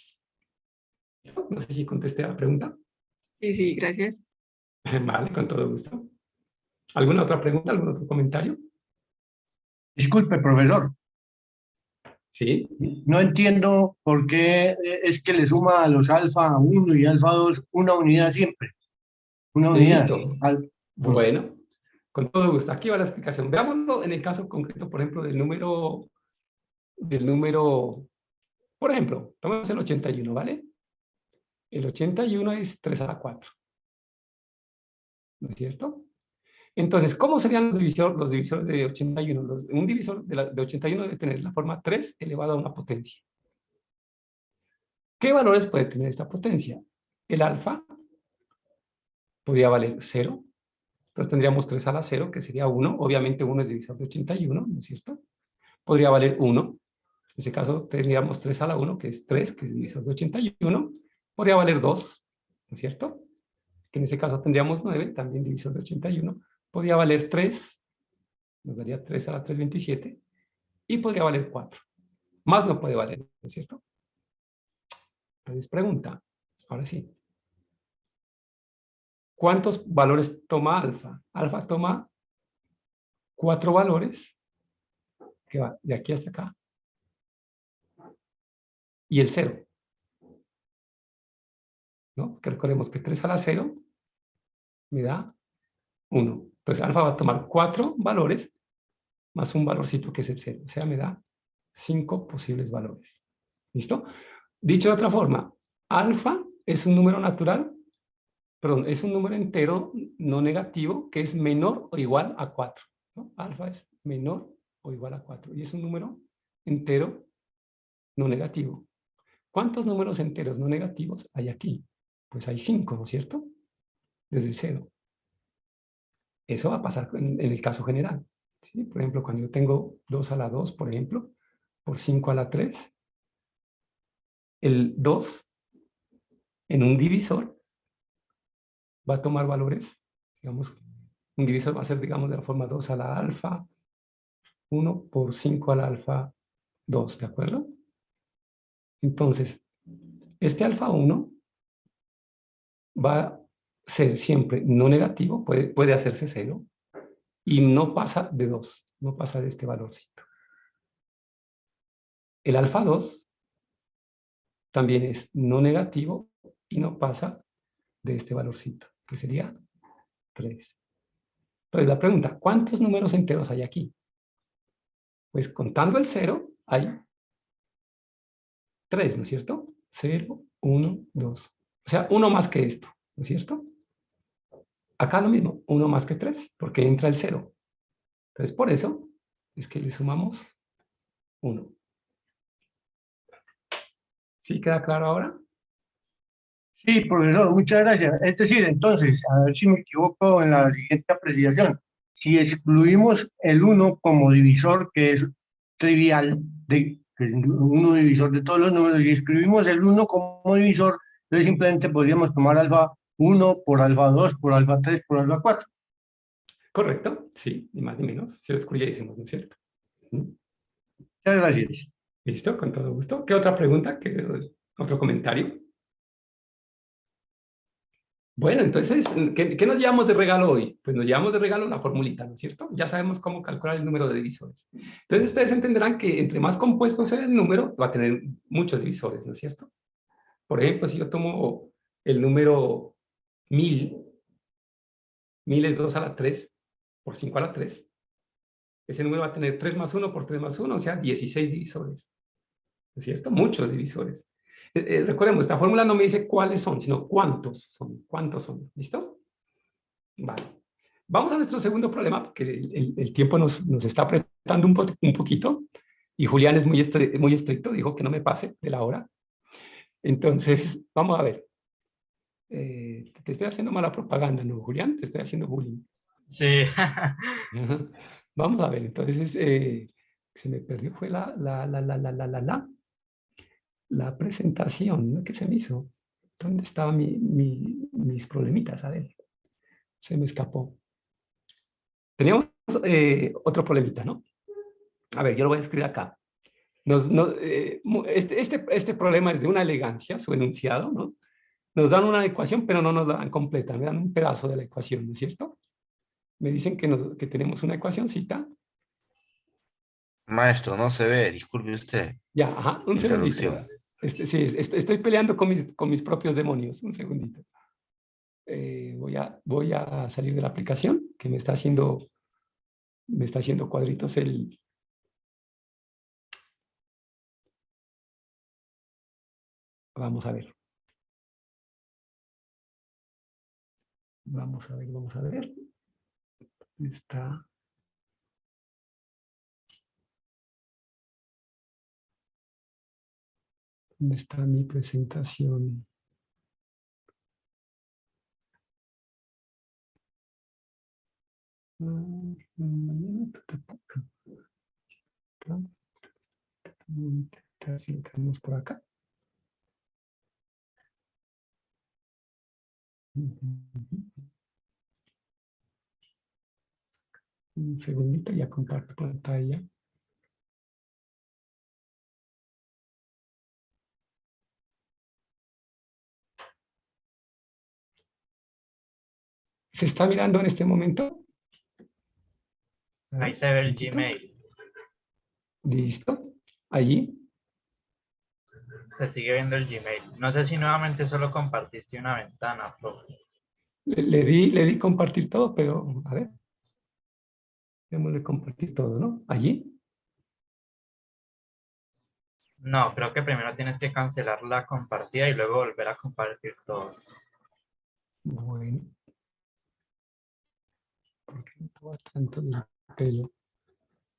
No sé si contesté a la pregunta. Sí, gracias. Vale, con todo gusto. ¿Alguna otra pregunta? ¿Algún otro comentario? Disculpe, profesor. Sí. No entiendo por qué es que le suma a los alfa 1 y alfa 2 una unidad siempre. Una unidad. Listo. Bueno, con todo gusto. Aquí va la explicación. Veámoslo en el caso concreto, por ejemplo, del número, por ejemplo, tomemos el 81, ¿vale? El 81 es 3 a la 4. ¿No es cierto? Entonces, ¿cómo serían los divisores de 81? Un divisor de 81 debe tener la forma 3 elevado a una potencia. ¿Qué valores puede tener esta potencia? El alfa podría valer 0. Entonces tendríamos 3 a la 0, que sería 1. Obviamente 1 es divisor de 81, ¿no es cierto? Podría valer 1. En ese caso tendríamos 3 a la 1, que es 3, que es divisor de 81. Podría valer 2, ¿no es cierto? Que en ese caso tendríamos 9, también divisor de 81. Podría valer 3, nos daría 3 a la 3, 27. Y podría valer 4. Más no puede valer, ¿no es cierto? Entonces pregunta, ahora sí. ¿Cuántos valores toma alfa? Alfa toma 4 valores, que va de aquí hasta acá, y el 0. ¿No? Que recordemos que 3 a la 0 me da 1. Entonces alfa va a tomar 4 valores más un valorcito que es el 0. O sea, me da 5 posibles valores. ¿Listo? Dicho de otra forma, alfa es un número natural, perdón, es un número entero no negativo que es menor o igual a 4. ¿No? Alfa es menor o igual a 4. Y es un número entero no negativo. ¿Cuántos números enteros no negativos hay aquí? Pues hay 5, ¿no es cierto? Desde el 0. Eso va a pasar en el caso general. ¿Sí? Por ejemplo, cuando yo tengo 2 a la 2, por ejemplo, por 5 a la 3, el 2 en un divisor va a tomar valores, digamos, un divisor va a ser, digamos, de la forma 2 a la alfa 1 por 5 a la alfa 2, ¿de acuerdo? Entonces, este alfa 1 va a ser siempre no negativo, puede hacerse 0, y no pasa de 2, no pasa de este valorcito. El alfa 2 también es no negativo y no pasa de este valorcito, que sería 3. Entonces la pregunta, ¿cuántos números enteros hay aquí? Pues contando el 0, hay 3, ¿no es cierto? 0, 1, 2. O sea, uno más que esto, ¿no es cierto? Acá lo mismo, 1 más que 3, porque entra el 0. Entonces por eso es que le sumamos 1. ¿Sí queda claro ahora? Sí, profesor, muchas gracias. Es decir, entonces, a ver si me equivoco en la siguiente apreciación. Si excluimos el 1 como divisor, que es trivial, que es uno divisor de todos los números, y escribimos el 1 como divisor, entonces simplemente podríamos tomar alfa 1 por alfa 2 por alfa 3 por alfa 4. Correcto, sí, ni más ni menos. Si lo excluyésemos, ¿no es cierto? Muchas gracias. Listo, con todo gusto. ¿Qué otra pregunta? ¿Otro comentario? Bueno, entonces, ¿qué nos llevamos de regalo hoy? Pues nos llevamos de regalo una formulita, ¿no es cierto? Ya sabemos cómo calcular el número de divisores. Entonces, ustedes entenderán que entre más compuesto sea el número, va a tener muchos divisores, ¿no es cierto? Por ejemplo, si yo tomo el número 1000, 1000 es 2 a la 3 por 5 a la 3. Ese número va a tener 3 más 1 por 3 más 1, o sea, 16 divisores. ¿No es cierto? Muchos divisores. Recordemos, esta fórmula no me dice cuáles son, sino cuántos son. ¿Cuántos son? ¿Listo? Vale. Vamos a nuestro segundo problema, porque el tiempo nos está apretando un poquito, y Julián es muy estricto, dijo que no me pase de la hora. Entonces, vamos a ver. Te estoy haciendo mala propaganda, ¿no, Julián? Te estoy haciendo bullying. Sí. Vamos a ver, entonces, se me perdió, fue la presentación, ¿no? ¿Qué se me hizo? ¿Dónde estaban mis problemitas? A ver, se me escapó. Teníamos otro problemita, ¿no? A ver, yo lo voy a escribir acá. Este problema es de una elegancia, su enunciado, ¿no? Nos dan una ecuación, pero no nos la dan completa, me dan un pedazo de la ecuación, ¿no es cierto? Me dicen que tenemos una ecuacióncita. Maestro, no se ve, disculpe usted. Ya, ajá, un Interrupción. segundito. Sí, estoy peleando con mis propios demonios, un segundito. Voy a salir de la aplicación, que me está haciendo cuadritos Vamos a ver. Vamos a ver. Está. ¿Dónde está mi presentación? Si tenemos por acá. Un segundito, ya comparto pantalla. ¿Se está mirando en este momento? Ahí se ve el Gmail. Listo. Allí. Se sigue viendo el Gmail. No sé si nuevamente solo compartiste una ventana, profe. Le di compartir todo, pero a ver. Démosle compartir todo, ¿no? Allí. No, creo que primero tienes que cancelar la compartida y luego volver a compartir todo. Bueno. ¿Por qué no toma tanto del pelo?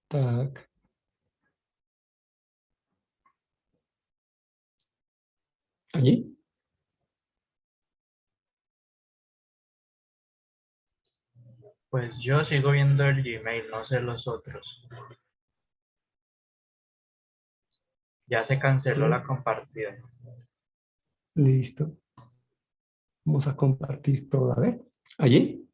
Tac. Allí. Pues yo sigo viendo el Gmail, no sé los otros. Ya se canceló Sí. la compartida. Listo. Vamos a compartir todo, a ver. Allí.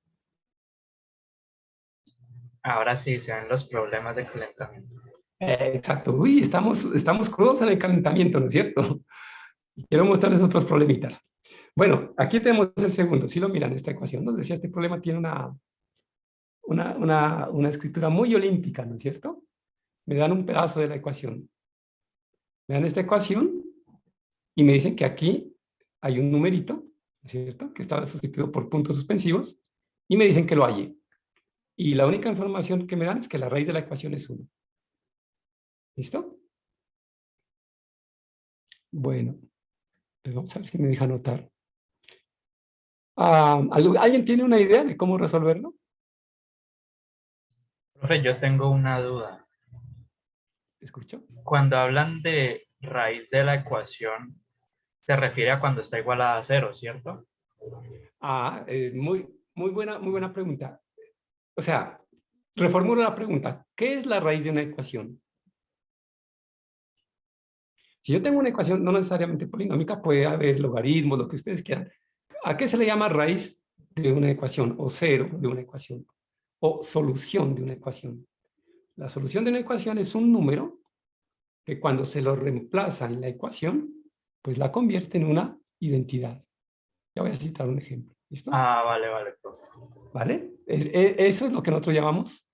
Ahora sí se ven los problemas de calentamiento. Exacto. Uy, estamos crudos en el calentamiento, ¿no es cierto? Quiero mostrarles otros problemitas. Bueno, aquí tenemos el segundo. Si lo miran, esta ecuación nos decía, este problema tiene una escritura muy olímpica, ¿no es cierto? Me dan un pedazo de la ecuación. Me dan esta ecuación y me dicen que aquí hay un numerito, ¿no es cierto? Que está sustituido por puntos suspensivos y me dicen que lo halle. Y la única información que me dan es que la raíz de la ecuación es 1. ¿Listo? Bueno, pues vamos a ver si me deja anotar. ¿Alguien tiene una idea de cómo resolverlo? Profe, yo tengo una duda. ¿Escucho? Cuando hablan de raíz de la ecuación, se refiere a cuando está igualada a 0, ¿cierto? Muy buena pregunta. O sea, reformulo la pregunta. ¿Qué es la raíz de una ecuación? Si yo tengo una ecuación no necesariamente polinómica, puede haber logaritmos, lo que ustedes quieran. ¿A qué se le llama raíz de una ecuación? O cero de una ecuación. O solución de una ecuación. La solución de una ecuación es un número que cuando se lo reemplaza en la ecuación, pues la convierte en una identidad. Ya voy a citar un ejemplo. ¿Listo? Vale, profe. ¿Vale? Eso es lo que nosotros llamamos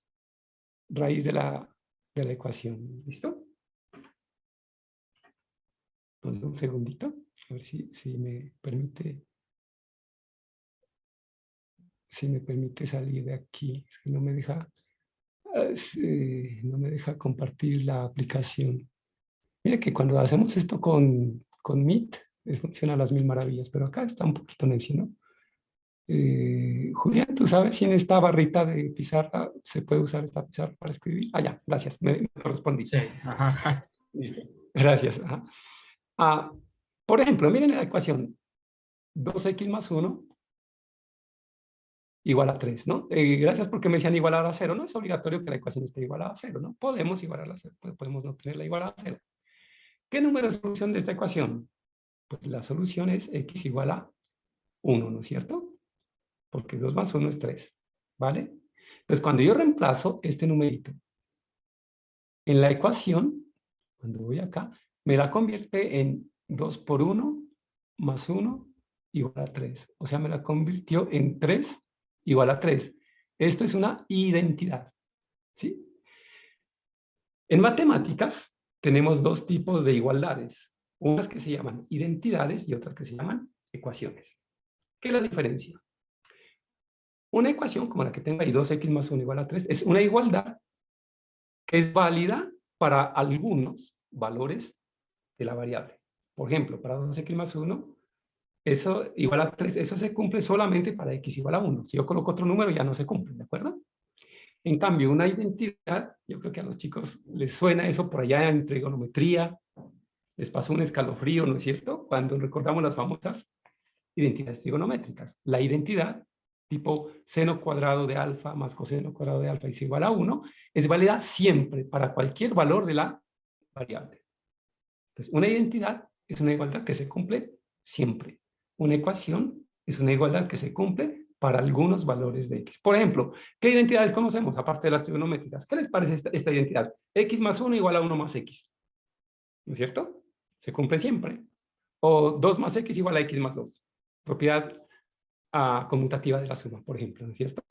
raíz de la ecuación. ¿Listo? Entonces, un segundito, a ver si me permite salir de aquí. Es que no me deja compartir la aplicación. Mira que cuando hacemos esto con Meet, funciona a las mil maravillas, pero acá está un poquito necio, ¿no? Julián, ¿tú sabes si en esta barrita de pizarra se puede usar esta pizarra para escribir? Ya, gracias, me respondí. Sí, ajá. Listo. Gracias. Ajá. Por ejemplo, miren la ecuación 2x más 1 igual a 3, ¿no? Gracias porque me decían igualar a 0. No es obligatorio que la ecuación esté igualada a 0, ¿no? Podemos igualarla a 0, podemos no tenerla igualada a 0. ¿Qué número es solución de esta ecuación? Pues la solución es x igual a 1, ¿no es cierto? Porque 2 más 1 es 3, ¿vale? Entonces, cuando yo reemplazo este numerito en la ecuación, cuando voy acá, me la convierte en 2 por 1 más 1 igual a 3. O sea, me la convirtió en 3 igual a 3. Esto es una identidad, ¿sí? En matemáticas tenemos dos tipos de igualdades. Unas que se llaman identidades y otras que se llaman ecuaciones. ¿Qué es la diferencia? Una ecuación como la que tengo ahí, 2x más 1 igual a 3, es una igualdad que es válida para algunos valores de la variable. Por ejemplo, para 2x más 1, eso igual a 3, eso se cumple solamente para x igual a 1. Si yo coloco otro número ya no se cumple, ¿de acuerdo? En cambio, una identidad, yo creo que a los chicos les suena eso por allá en trigonometría, les pasó un escalofrío, ¿no es cierto? Cuando recordamos las famosas identidades trigonométricas. La identidad, tipo seno cuadrado de alfa más coseno cuadrado de alfa es igual a 1, es válida siempre para cualquier valor de la variable. Entonces, una identidad es una igualdad que se cumple siempre. Una ecuación es una igualdad que se cumple para algunos valores de x. Por ejemplo, ¿qué identidades conocemos aparte de las trigonométricas? ¿Qué les parece esta identidad? X más 1 igual a 1 más x. ¿No es cierto? Se cumple siempre. O 2 más x igual a x más 2. Propiedad conmutativa de la suma, por ejemplo, ¿no es cierto?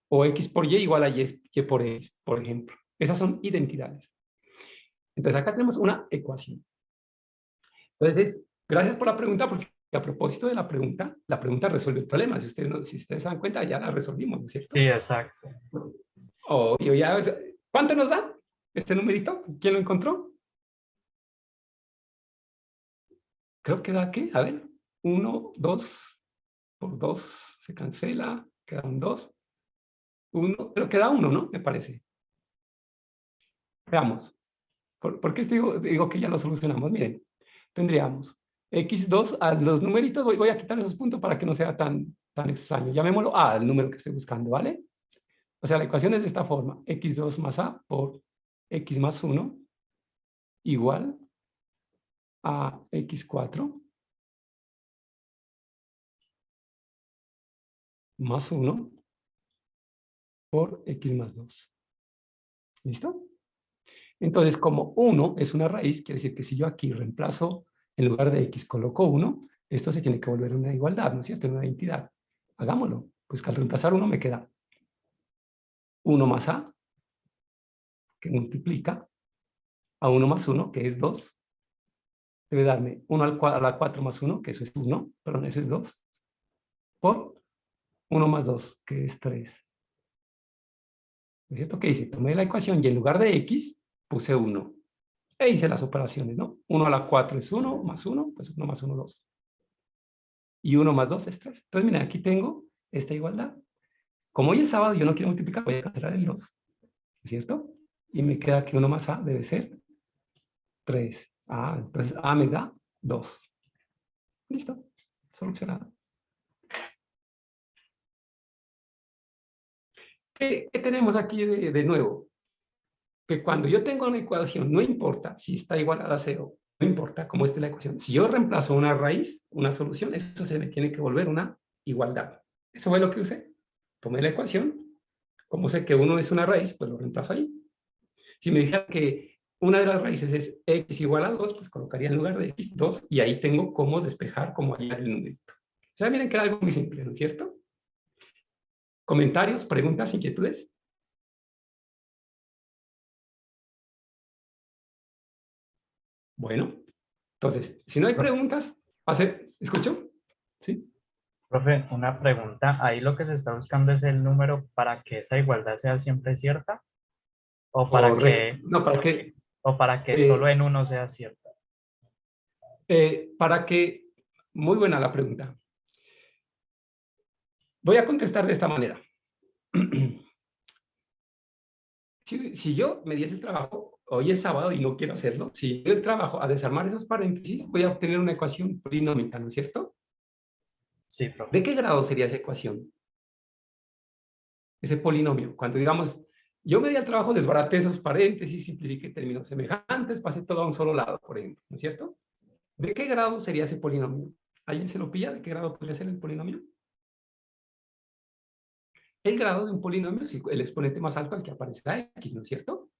O x por y igual a y por x, por ejemplo. Esas son identidades. Entonces, acá tenemos una ecuación. Entonces, gracias por la pregunta, porque a propósito de la pregunta resuelve el problema. Si ustedes se dan cuenta, ya la resolvimos, ¿no es cierto? Sí, exacto. ¿Cuánto nos da este numerito? ¿Quién lo encontró? Creo que da, ¿qué? A ver, 1, 2, por 2 se cancela, queda un 2. 1, pero queda 1, ¿no? Me parece. Veamos. ¿Por qué digo que ya lo solucionamos? Miren, tendríamos x2, a los numeritos voy a quitar esos puntos para que no sea tan extraño. Llamémoslo a, el número que estoy buscando, ¿vale? O sea, la ecuación es de esta forma. x2 más a por x más 1 igual a x4 más 1 por x más 2. ¿Listo? Entonces, como 1 es una raíz, quiere decir que si yo aquí reemplazo, en lugar de x coloco 1, esto se tiene que volver una igualdad, ¿no es cierto? Una identidad. Hagámoslo. Pues que al reemplazar 1 me queda 1 más a, que multiplica a 1 más 1, que es 2. Debe darme 1 a la 4 más 1, que eso es 1, perdón, eso es 2, por 1 más 2, que es 3. ¿No es cierto? ¿Qué hice? Tomé la ecuación y en lugar de x, puse 1. E hice las operaciones, ¿no? 1 a la 4 es 1, más 1, pues 1 más 1, 2. Y 1 más 2 es 3. Entonces, miren, aquí tengo esta igualdad. Como hoy es sábado y yo no quiero multiplicar, voy a cancelar el 2. ¿No es cierto? y me queda que 1 más A debe ser 3. Ah, entonces A me da 2. Listo, solucionado. ¿Qué tenemos aquí de nuevo? Que cuando yo tengo una ecuación, no importa si está igualada a 0, no importa cómo esté la ecuación. Si yo reemplazo una raíz, una solución, eso se me tiene que volver una igualdad. Eso fue lo que usé. Tomé la ecuación, como sé que 1 es una raíz, pues lo reemplazo ahí. Si me dijera que una de las raíces es x igual a 2, pues colocaría en lugar de x 2, y ahí tengo cómo despejar, cómo hallar el numerito. O sea, miren que era algo muy simple, ¿no es cierto? ¿Comentarios, preguntas, inquietudes? Bueno, entonces, si no hay preguntas, ¿escucho? ¿Sí? Profe, una pregunta. Ahí lo que se está buscando es el número para que esa igualdad sea siempre cierta, o para que, No, para que, o para que solo en uno sea cierta. muy buena la pregunta. Voy a contestar de esta manera. Si yo me diese el trabajo, hoy es sábado y no quiero hacerlo, si yo el trabajo a desarmar esos paréntesis, voy a obtener una ecuación polinómica, ¿no es cierto? Sí, profe. ¿De qué grado sería esa ecuación? Ese polinomio. Cuando digamos, yo me di al trabajo, desbaraté esos paréntesis, simplifiqué términos semejantes, pasé todo a un solo lado, por ejemplo, ¿no es cierto? ¿De qué grado sería ese polinomio? ¿Alguien se lo pilla? ¿De qué grado podría ser el polinomio? El grado de un polinomio es el exponente más alto al que aparecerá x, ¿no es cierto?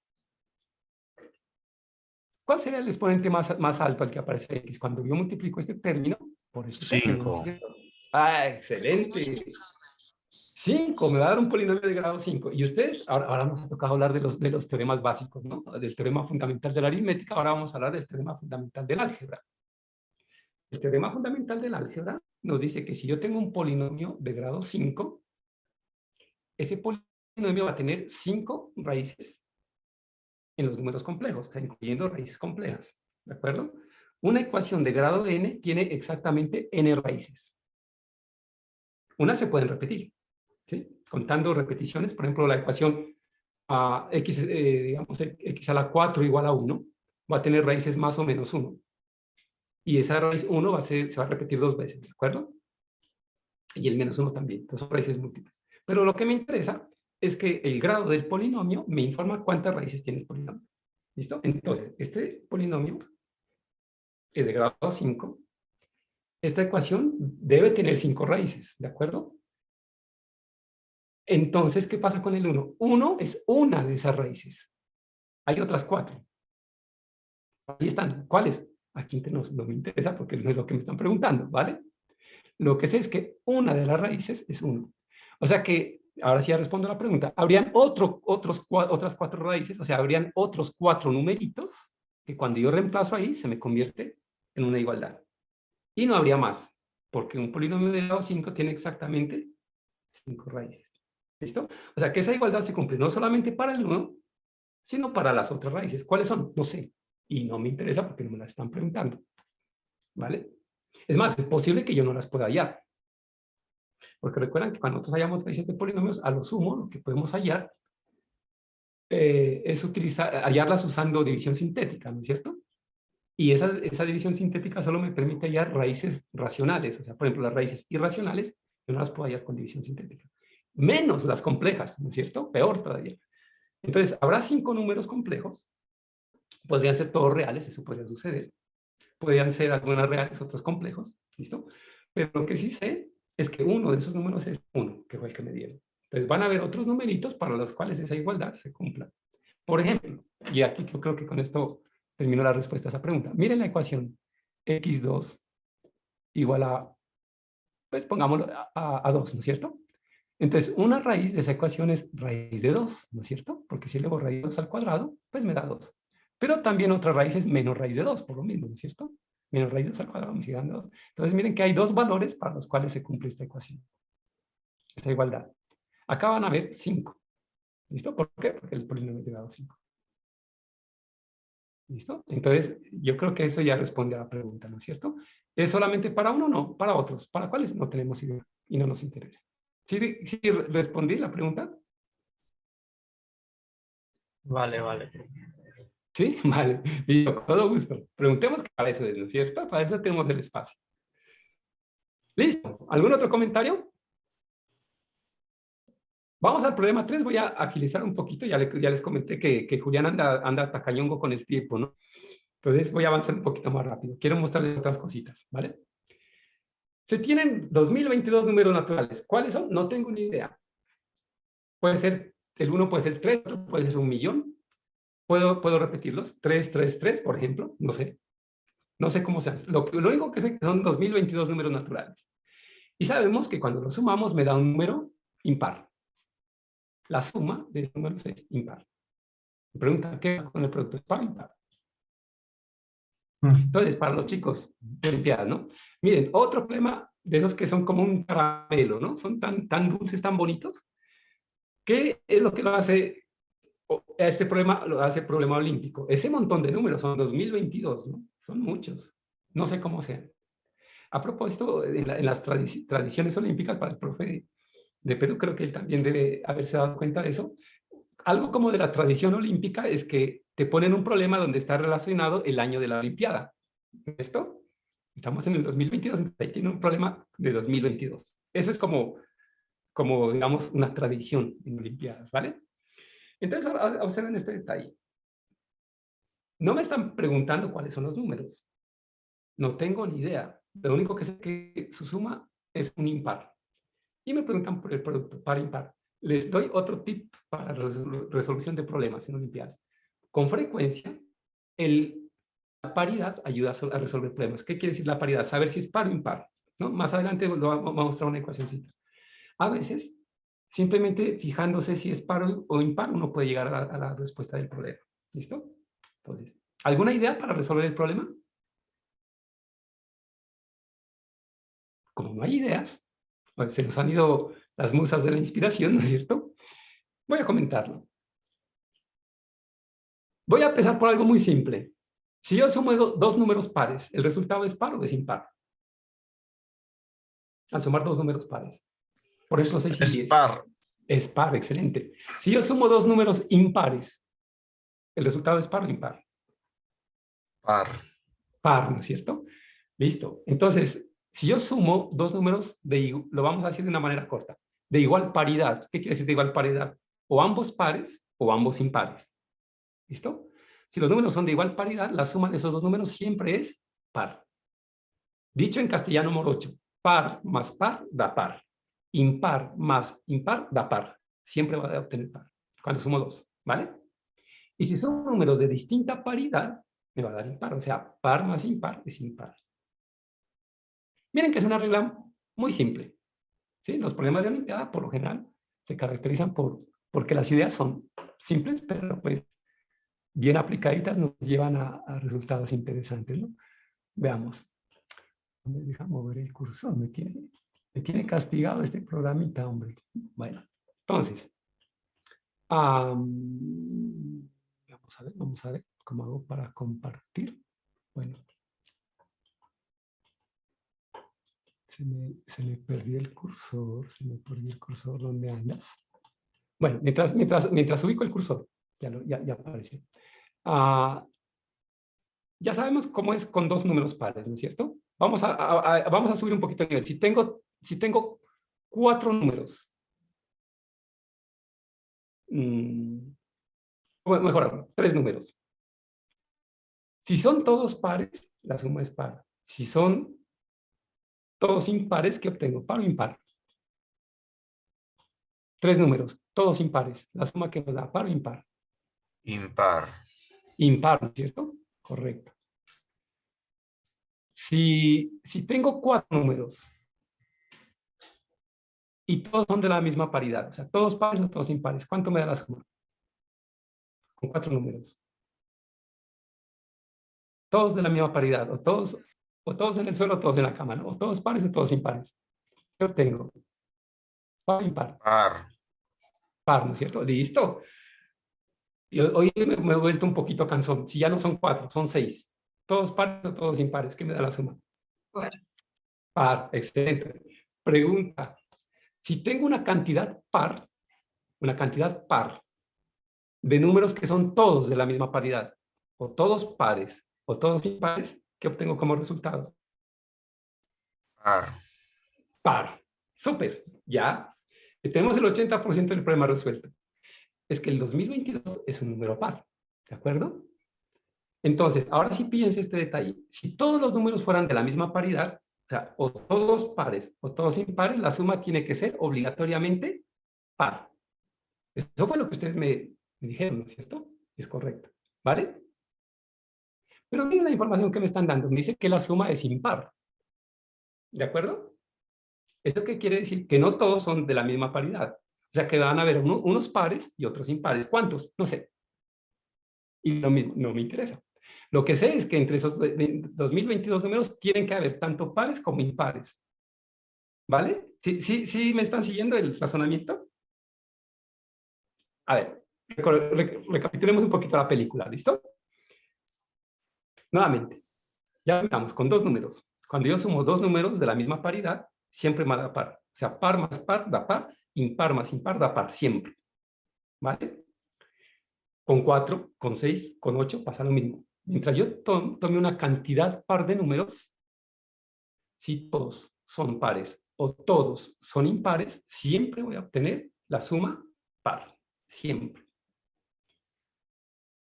¿Cuál sería el exponente más alto al que aparece x? Cuando yo multiplico este término por este término, ¿no es 5. cierto? ¡Ah, excelente! 5, me va a dar un polinomio de grado 5. Y ustedes, ahora nos ha tocado hablar de los teoremas básicos, ¿no? Del teorema fundamental de la aritmética, ahora vamos a hablar del teorema fundamental del álgebra. El teorema fundamental del álgebra nos dice que si yo tengo un polinomio de grado 5, ese polinomio va a tener 5 raíces en los números complejos, o sea, incluyendo raíces complejas, ¿de acuerdo? Una ecuación de grado n tiene exactamente n raíces. Unas se pueden repetir, ¿sí? Contando repeticiones, por ejemplo, la ecuación x, digamos, x a la 4 igual a 1, va a tener raíces más o menos 1. Y esa raíz 1 se va a repetir 2 veces, ¿de acuerdo? Y el menos 1 también, entonces son raíces múltiples. Pero lo que me interesa es que el grado del polinomio me informa cuántas raíces tiene el polinomio. ¿Listo? Entonces, este polinomio es de grado 5. Esta ecuación debe tener 5 raíces, ¿de acuerdo? Entonces, ¿qué pasa con el 1? 1 es una de esas raíces. Hay otras 4. Ahí están. ¿Cuáles? Aquí no me interesa porque no es lo que me están preguntando, ¿vale? Lo que sé es que una de las raíces es 1. O sea que, ahora sí ya respondo a la pregunta, habrían otras 4 raíces, o sea, habrían otros 4 numeritos que cuando yo reemplazo ahí se me convierte en una igualdad. Y no habría más, porque un polinomio de grado 5 tiene exactamente 5 raíces. ¿Listo? O sea que esa igualdad se cumple no solamente para el 1, sino para las otras raíces. ¿Cuáles son? No sé. Y no me interesa porque no me las están preguntando. ¿Vale? Es más, es posible que yo no las pueda hallar. Porque recuerdan que cuando nosotros hallamos raíces de polinomios, a lo sumo, lo que podemos hallar es hallarlas usando división sintética, ¿no es cierto? Y esa división sintética solo me permite hallar raíces racionales. O sea, por ejemplo, las raíces irracionales, yo no las puedo hallar con división sintética. Menos las complejas, ¿no es cierto? Peor todavía. Entonces, habrá 5 números complejos. Podrían ser todos reales, eso podría suceder. Podrían ser algunas reales, otros complejos, ¿listo? Pero lo que sí sé es que uno de esos números es 1, que fue el que me dieron. Entonces van a haber otros numeritos para los cuales esa igualdad se cumpla. Por ejemplo, y aquí yo creo que con esto termino la respuesta a esa pregunta. Miren la ecuación x2 igual a, pues pongámoslo a 2, ¿no es cierto? Entonces, una raíz de esa ecuación es raíz de 2, ¿no es cierto? Porque si elego raíz de 2 al cuadrado, pues me da 2. Pero también otra raíz es menos raíz de 2, por lo mismo, ¿no es cierto? Menos raíz de 2 al cuadrado me sigue dando 2. Entonces, miren que hay 2 valores para los cuales se cumple esta ecuación, esta igualdad. Acá van a ver 5. ¿Listo? ¿Por qué? Porque el polinomio es de grado 5. ¿Listo? Entonces, yo creo que eso ya responde a la pregunta, ¿no es cierto? ¿Es solamente para uno? No, para otros. ¿Para cuáles? No tenemos idea y no nos interesa. ¿Sí respondí la pregunta? Vale, vale. ¿Sí? Vale. Y con todo gusto. Preguntemos qué para eso es, ¿no es cierto? Para eso tenemos el espacio. ¿Listo? ¿Algún otro comentario? Vamos al problema 3. Voy a agilizar un poquito. Ya les comenté que Julián anda tacañongo con el tiempo, ¿no? Entonces voy a avanzar un poquito más rápido. Quiero mostrarles otras cositas, ¿vale? Se tienen 2022 números naturales. ¿Cuáles son? No tengo ni idea. Puede ser, el 1 puede ser 3, otro puede ser 1.000.000. ¿Puedo repetirlos? 3, 3, 3, por ejemplo. No sé. No sé cómo se hace. Lo único que sé es que son 2022 números naturales. Y sabemos que cuando lo sumamos me da un número impar. La suma de números es impar. Me preguntan, ¿qué va con el producto? ¿Es par o impar? Entonces, para los chicos de Olimpiadas, ¿no? Miren, otro problema de esos que son como un caramelo, ¿no? Son tan dulces, tan bonitos, que es lo que lo hace, este problema lo hace problema olímpico. Ese montón de números son 2022, ¿no? Son muchos. No sé cómo sean. A propósito, en las tradiciones olímpicas, para el profe de Perú, creo que él también debe haberse dado cuenta de eso. Algo como de la tradición olímpica es que te ponen un problema donde está relacionado el año de la Olimpiada. ¿Cierto? Estamos en el 2022, ahí tiene un problema de 2022. Eso es como digamos, una tradición en Olimpiadas, ¿vale? Entonces, observen este detalle. No me están preguntando cuáles son los números. No tengo ni idea. Lo único que sé es que su suma es un impar. Y me preguntan por el producto, par impar. Les doy otro tip para resolución de problemas en Olimpiadas. Con frecuencia, la paridad ayuda a resolver problemas. ¿Qué quiere decir la paridad? Saber si es par o impar, ¿no? Más adelante vamos a mostrar una ecuacióncita. A veces, simplemente fijándose si es par o impar, uno puede llegar a la respuesta del problema. ¿Listo? Entonces, ¿alguna idea para resolver el problema? Como no hay ideas, pues se nos han ido las musas de la inspiración, ¿no es cierto? Voy a comentarlo. Voy a empezar por algo muy simple. Si yo sumo dos números pares, ¿el resultado es par o es impar? Al sumar dos números pares. Por ejemplo, 6 y 10. Es par. Es par, excelente. Si yo sumo dos números impares, ¿el resultado es par o impar? Par. Par, ¿no es cierto? Listo. Entonces, si yo sumo dos números, lo vamos a decir de una manera corta, de igual paridad. ¿Qué quiere decir de igual paridad? O ambos pares o ambos impares. ¿Listo? Si los números son de igual paridad, la suma de esos dos números siempre es par. Dicho en castellano morocho, par más par da par. Impar más impar da par. Siempre va a obtener par, cuando sumo dos, ¿vale? Y si son números de distinta paridad, me va a dar impar. O sea, par más impar es impar. Miren que es una regla muy simple. ¿Sí? Los problemas de Olimpiada, por lo general, se caracterizan porque las ideas son simples, pero pues bien aplicaditas nos llevan a resultados interesantes, ¿no? Veamos. Me deja mover el cursor, me tiene castigado este programita, hombre. Bueno, entonces, vamos a ver cómo hago para compartir. Bueno, se me perdió el cursor, ¿dónde andas? Bueno, mientras ubico el cursor, ya apareció. Ya sabemos cómo es con dos números pares, ¿no es cierto? Vamos a subir un poquito el nivel. Si tengo cuatro números, mejor, tres números. Si son todos pares, la suma es par. Si son todos impares, ¿qué obtengo? Par o impar. Tres números, todos impares. La suma que nos da, par o impar. Impar. Impar, ¿no es cierto? Correcto. Si tengo cuatro números y todos son de la misma paridad, o sea, todos pares o todos impares, ¿cuánto me da la suma? Con cuatro números. Todos de la misma paridad, o todos en el suelo, o todos en la cama, ¿no? O todos pares o todos impares. ¿Qué obtengo? Par o impar. Par. Par, ¿no es cierto? Listo. Y hoy me he vuelto un poquito cansón. Si ya no son cuatro, son seis. Todos pares o todos impares, ¿qué me da la suma? Par. Par, excelente. Pregunta. Si tengo una cantidad par de números que son todos de la misma paridad, o todos pares, o todos impares, ¿qué obtengo como resultado? Par. Par. Súper, ya. Tenemos el 80% del problema resuelto. Es que el 2022 es un número par, ¿de acuerdo? Entonces, ahora sí piense este detalle. Si todos los números fueran de la misma paridad, o sea, o todos pares o todos impares, la suma tiene que ser obligatoriamente par. Eso fue lo que ustedes me dijeron, ¿no es cierto? Es correcto, ¿vale? Pero miren la información que me están dando. Me dice que la suma es impar. ¿De acuerdo? ¿Esto qué quiere decir? Que no todos son de la misma paridad. O sea, que van a haber unos pares y otros impares. ¿Cuántos? No sé. Y lo mismo, no me interesa. Lo que sé es que entre esos 2022 números tienen que haber tanto pares como impares. ¿Vale? ¿Sí me están siguiendo el razonamiento? A ver, recapitulemos un poquito la película, ¿listo? Nuevamente, ya estamos con dos números. Cuando yo sumo dos números de la misma paridad, siempre me da par. O sea, par más par da par, impar más impar da par, siempre. ¿Vale? Con 4, con 6, con 8 pasa lo mismo. Mientras yo tome una cantidad par de números, si todos son pares o todos son impares, siempre voy a obtener la suma par. Siempre.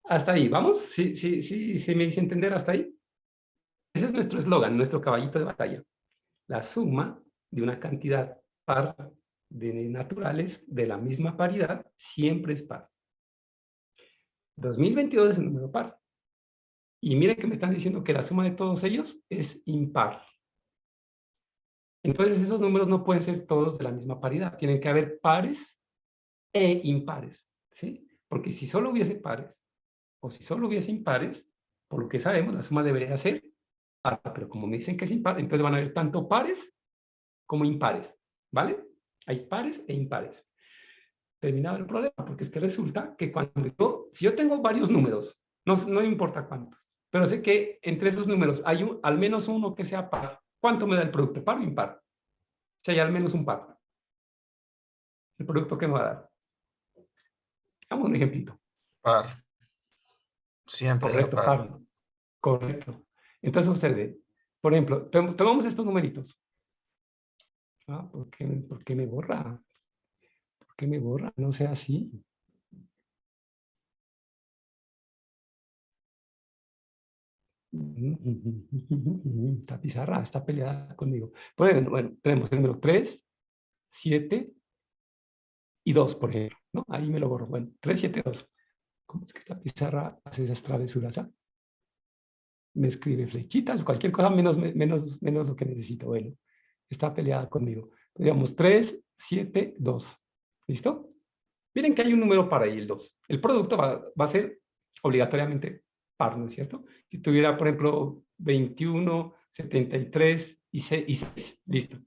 Hasta ahí, ¿vamos? ¿Sí me hice entender hasta ahí? Ese es nuestro eslogan, nuestro caballito de batalla. La suma de una cantidad par de naturales de la misma paridad siempre es par. 2022 es el número par. Y miren que me están diciendo que la suma de todos ellos es impar. Entonces esos números no pueden ser todos de la misma paridad. Tienen que haber pares e impares, ¿sí? Porque si solo hubiese pares o si solo hubiese impares, por lo que sabemos, la suma debería ser par. Pero como me dicen que es impar, entonces van a haber tanto pares como impares, ¿vale? Hay pares e impares. Terminado el problema, porque es que resulta que si yo tengo varios números, no importa cuántos, pero sé que entre esos números hay al menos uno que sea par. ¿Cuánto me da el producto? ¿Par o impar? Si hay al menos un par. ¿El producto qué me va a dar? Hagamos un ejemplito. Par. Siempre da Correcto, par. par. Correcto. Entonces observe, por ejemplo, tomamos estos numeritos. ¿Por qué me borra? ¿Por qué me borra? No sea así. Esta pizarra está peleada conmigo. Bueno, tenemos el número 3, 7 y 2, por ejemplo, ¿no? Ahí me lo borro. Bueno, 3, 7, 2. ¿Cómo es que la pizarra hace esas travesuras? Me escribe flechitas o cualquier cosa menos lo que necesito. Bueno, está peleada conmigo. Digamos 3, 7, 2. ¿Listo? Miren que hay un número par ahí, el 2. El producto va a ser obligatoriamente par, ¿no es cierto? Si tuviera, por ejemplo, 21, 73 y 6, listo.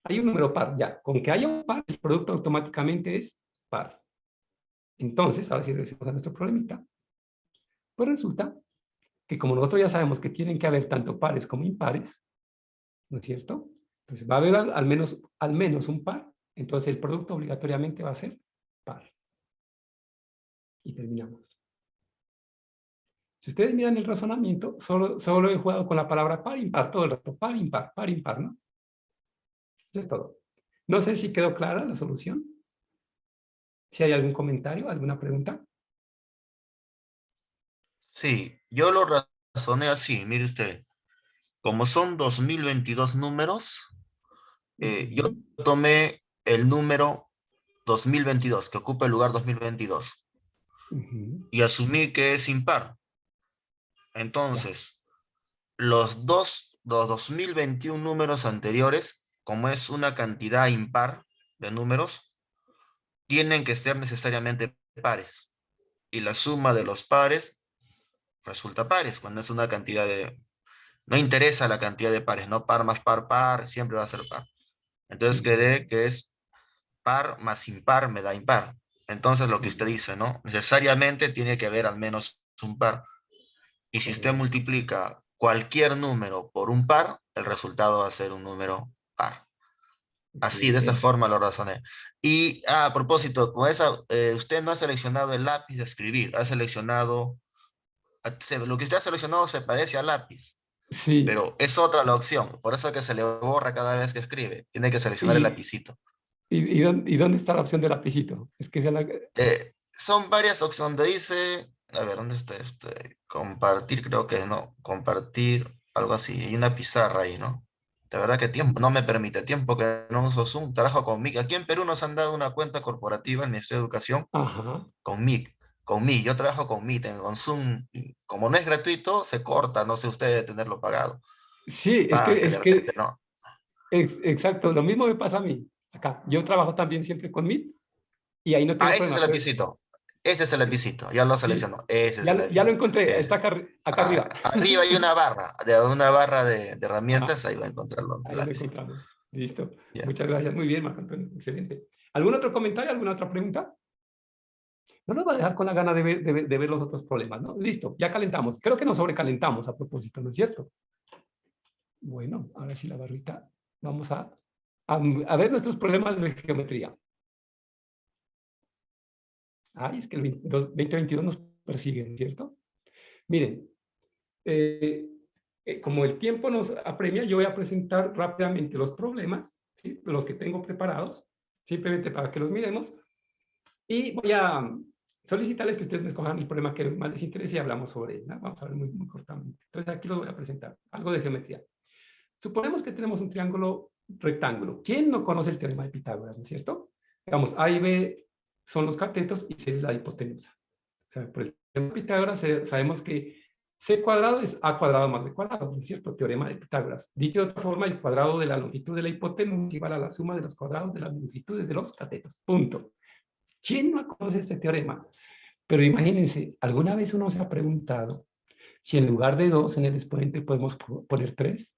Hay un número par, ya. Con que haya un par, el producto automáticamente es par. Entonces, ahora sí regresamos a nuestro problemita. Pues resulta que como nosotros ya sabemos que tienen que haber tanto pares como impares, ¿no es cierto? Entonces va a haber al menos un par, entonces el producto obligatoriamente va a ser par. Y terminamos. Si ustedes miran el razonamiento, solo he jugado con la palabra par, impar, todo el rato, par, impar, ¿no? Eso es todo. No sé si quedó clara la solución. Si hay algún comentario, alguna pregunta. Sí, yo lo razoné así, mire usted. Como son 2022 números, yo tomé el número 2022, que ocupa el lugar 2022, y asumí que es impar. Entonces, los 2021 números anteriores, como es una cantidad impar de números, tienen que ser necesariamente pares. Y la suma de los pares resulta pares, cuando es una cantidad de... No interesa la cantidad de pares, ¿no? Par más par, par, siempre va a ser par. Entonces quedé que es par más impar me da impar. Entonces lo que usted dice, ¿no? Necesariamente tiene que haber al menos un par. Y si usted multiplica cualquier número por un par, el resultado va a ser un número par. Así, de esa Excelente. forma lo razoné. Y a propósito, con esa, usted no ha seleccionado el lápiz de escribir, ha seleccionado, lo que usted ha seleccionado se parece al lápiz, Sí, pero es otra la opción, por eso que se le borra cada vez que escribe, tiene que seleccionar el y, lapicito. y dónde está la opción del lapicito? Es que sea la... Son varias opciones, donde dice, a ver, ¿dónde está este? Compartir, creo que no, compartir, algo así, hay una pizarra ahí, ¿no? De verdad que tiempo, no me permite, tiempo que no uso Zoom, trabajo con MIG. Aquí en Perú nos han dado una cuenta corporativa en el Ministerio de Educación Ajá. con MIG, yo trabajo con MIG, con Zoom, y como no es gratuito, se corta, no sé usted de tenerlo pagado. Sí, Ah, que de repente no. exacto, lo mismo me pasa a mí. Acá, yo trabajo también siempre con Meet y ahí no Ah, tengo ese es problema. el lapicito, ese es el lapicito, ya lo Sí, seleccionó, ese es ya, el ya lo lapicito, encontré, ese está es. acá Ah, arriba. arriba hay una barra de Ajá, herramientas, ahí va a encontrar el ahí lo lapicito. encontramos. Listo. Ya. Muchas gracias. Muy bien, Marco Antonio. Excelente. ¿Algún otro comentario? ¿Alguna otra pregunta? No nos va a dejar con la gana de ver los otros problemas, ¿no? Listo, ya calentamos. Creo que nos sobrecalentamos a propósito, ¿no es cierto? Bueno, ahora sí la barrita. Vamos a ver nuestros problemas de geometría. Ay, es que el 2022 nos persigue, ¿no es cierto? Miren, como el tiempo nos apremia, yo voy a presentar rápidamente los problemas, ¿sí? Los que tengo preparados, simplemente para que los miremos, y voy a solicitarles que ustedes me escojan el problema que más les interese y hablamos sobre él, ¿no? Vamos a ver muy cortamente. Entonces aquí los voy a presentar, algo de geometría. Suponemos que tenemos un triángulo rectángulo. ¿Quién no conoce el teorema de Pitágoras, no es cierto? Digamos, A y B son los catetos y C es la hipotenusa. O sea, por el teorema de Pitágoras sabemos que C cuadrado es A cuadrado más B cuadrado, ¿no es cierto? Teorema de Pitágoras. Dicho de otra forma, el cuadrado de la longitud de la hipotenusa es igual a la suma de los cuadrados de las longitudes de los catetos. Punto. ¿Quién no conoce este teorema? Pero imagínense, ¿alguna vez uno se ha preguntado si en lugar de 2 en el exponente podemos poner 3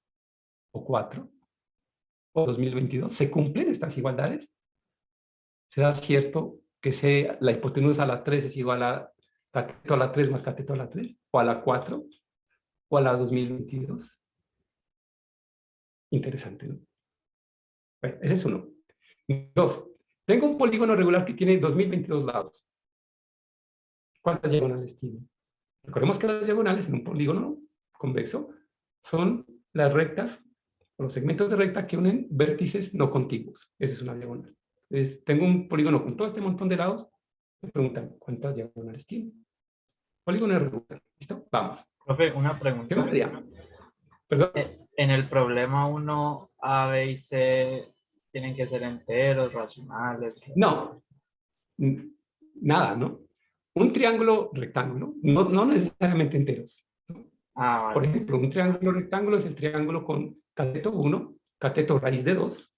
o 4 o 2022? ¿Se cumplen estas igualdades? ¿Será cierto que la hipotenusa a la 3 es igual a cateto a la 3 más cateto a la 3? ¿O a la 4? ¿O a la 2022? Interesante, ¿no? Bueno, ese es uno. Dos, tengo un polígono regular que tiene 2022 lados. ¿Cuántas diagonales tiene? Recordemos que las diagonales en un polígono convexo son las rectas o los segmentos de recta que unen vértices no contiguos. Esa es una diagonal. Entonces, tengo un polígono con todo este montón de lados. Me preguntan, ¿cuántas diagonales tiene? Polígono irregular. ¿Listo? Vamos. Profe, una pregunta. Geometría. Perdón. En el problema uno A, B y C tienen que ser enteros, racionales. No. Nada, ¿no? Un triángulo rectángulo, no necesariamente enteros. Ah, Por vale. ejemplo, un triángulo rectángulo es el triángulo con cateto 1, cateto raíz de 2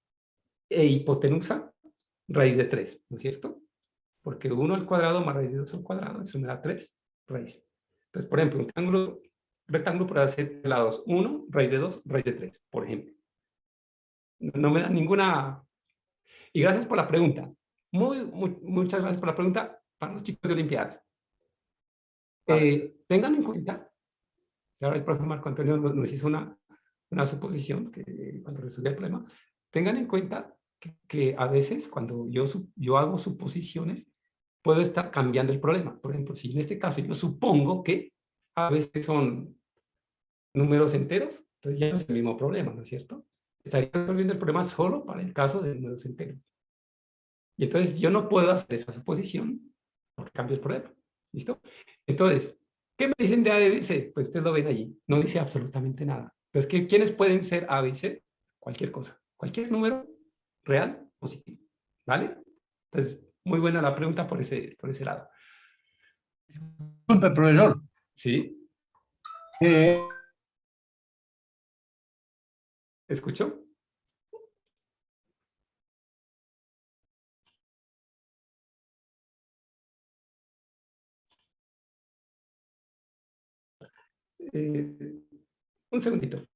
e hipotenusa raíz de 3, ¿no es cierto? Porque 1 al cuadrado más raíz de 2 al cuadrado, eso me da 3 raíz. Entonces, por ejemplo, un triángulo rectángulo puede ser lados 1, raíz de 2, raíz de 3, por ejemplo. No me da ninguna... Y gracias por la pregunta. Muchas gracias por la pregunta para los chicos de Olimpiadas. Tengan en cuenta, ahora el profesor Marco Antonio nos hizo una suposición que cuando resolvió el problema, tengan en cuenta que a veces cuando yo hago suposiciones, puedo estar cambiando el problema. Por ejemplo, si en este caso yo supongo que a veces son números enteros, entonces ya no es el mismo problema, ¿no es cierto? Estaría resolviendo el problema solo para el caso de números enteros. Y entonces yo no puedo hacer esa suposición porque cambio el problema. ¿Listo? Entonces, ¿qué me dicen de A, B, C? Pues ustedes lo ven allí. No dice absolutamente nada. Entonces, ¿quiénes pueden ser A, B, C? Cualquier cosa. Cualquier número real, positivo. ¿Vale? Entonces, muy buena la pregunta por ese lado. Disculpe, profesor. ¿Sí? Eh, ¿Escuchó? Un segundito.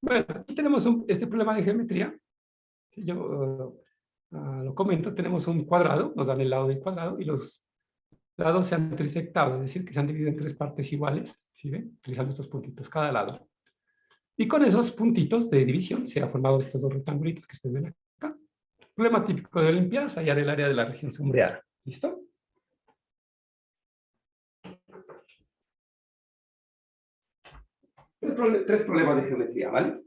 Bueno, aquí tenemos este problema de geometría. Si yo lo comento, tenemos un cuadrado, nos dan el lado del cuadrado y los lados se han trisectado, es decir, que se han dividido en 3 partes iguales, ¿sí ven? Utilizando estos puntitos cada lado. Y con esos puntitos de división se han formado estos 2 rectangulitos que ustedes ven acá. Problema típico de Olimpiadas, hallar el área de la región sombreada. ¿Listo? Tres problemas de geometría, ¿vale?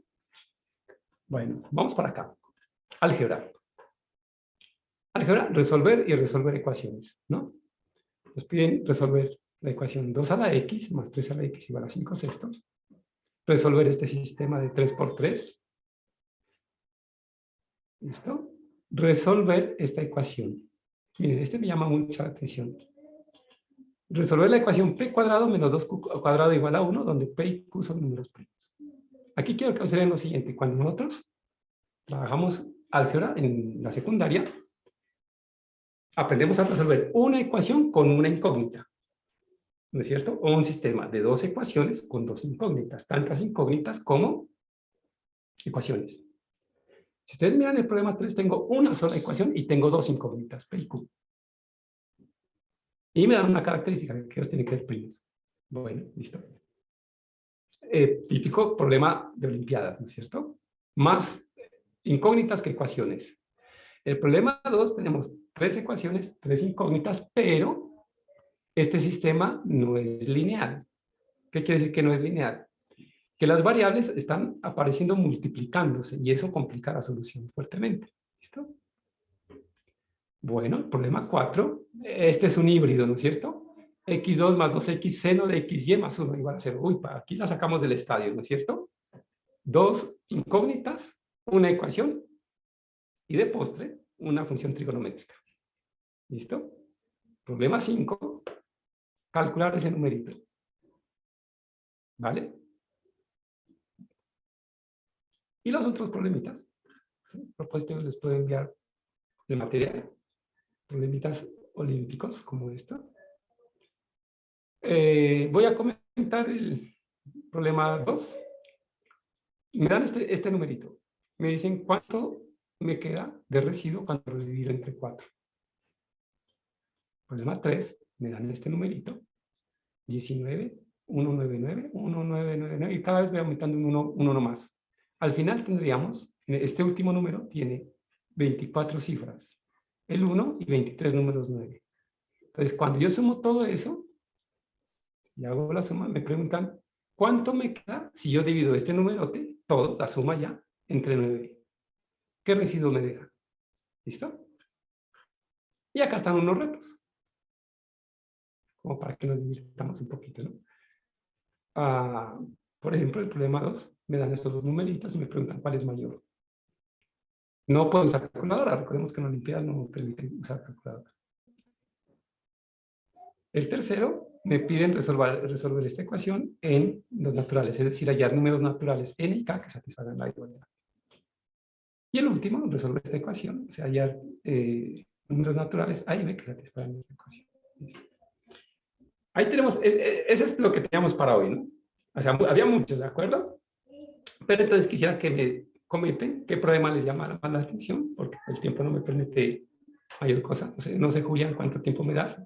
Bueno, vamos para acá. Álgebra. Álgebra, resolver y resolver ecuaciones, ¿no? Nos piden resolver la ecuación 2 a la x más 3 a la x igual a 5 sextos. Resolver este sistema de 3 por 3. ¿Listo? Resolver esta ecuación. Miren, este me llama mucha atención. Resolver la ecuación p cuadrado menos 2q cuadrado igual a 1, donde p y q son números primos. Aquí quiero que observen lo siguiente. Cuando nosotros trabajamos álgebra en la secundaria, aprendemos a resolver una ecuación con una incógnita, ¿no es cierto? O un sistema de 2 ecuaciones con 2 incógnitas, tantas incógnitas como ecuaciones. Si ustedes miran el problema 3, tengo una sola ecuación y tengo 2 incógnitas, P y Q. Y me dan una característica que ellos tienen que ser primos. Bueno, listo. Típico problema de Olimpiadas, ¿no es cierto? Más incógnitas que ecuaciones. El problema 2, tenemos 3 ecuaciones, 3 incógnitas, pero este sistema no es lineal. ¿Qué quiere decir que no es lineal? Que las variables están apareciendo multiplicándose y eso complica la solución fuertemente. ¿Listo? Bueno, problema 4. Este es un híbrido, ¿no es cierto? x2 más 2x seno de xy más 1 igual a 0. Uy, aquí la sacamos del estadio, ¿no es cierto? 2 incógnitas, una ecuación y de postre una función trigonométrica. ¿Listo? Problema 5. Calcular ese numerito. ¿Vale? Y los otros problemitas. Propuestos les puedo enviar de material. Problemitas olímpicos como esto. Voy a comentar el problema 2. Me dan este numerito. Me dicen cuánto me queda de residuo cuando lo divido entre 4. Problema 3. Me dan este numerito. 19, 199, 1999. Y cada vez voy aumentando uno más. Al final tendríamos, este último número tiene 24 cifras. El 1 y 23 números 9. Entonces, cuando yo sumo todo eso, y hago la suma, me preguntan, ¿cuánto me queda si yo divido este numerote, todo, la suma ya, entre 9? ¿Qué residuo me deja? ¿Listo? Y acá están unos retos. Como para que nos divirtamos un poquito, ¿no? Por ejemplo, el problema 2, me dan estos 2 numeritos y me preguntan cuál es mayor. No puedo usar calculadora, recordemos que en la Olimpiada no permiten usar calculadora. El tercero, me piden resolver esta ecuación en los naturales, es decir, hallar números naturales n y k que satisfagan la igualdad. Y el último, resolver esta ecuación, o sea, hallar números naturales a y b que satisfagan esta ecuación. Ahí tenemos, eso es lo que teníamos para hoy, ¿no? O sea, había muchos, ¿de acuerdo? Pero entonces quisiera que me comenten qué problema les llama más la atención, porque el tiempo no me permite mayor cosa. No sé, Julián, ¿cuánto tiempo me das?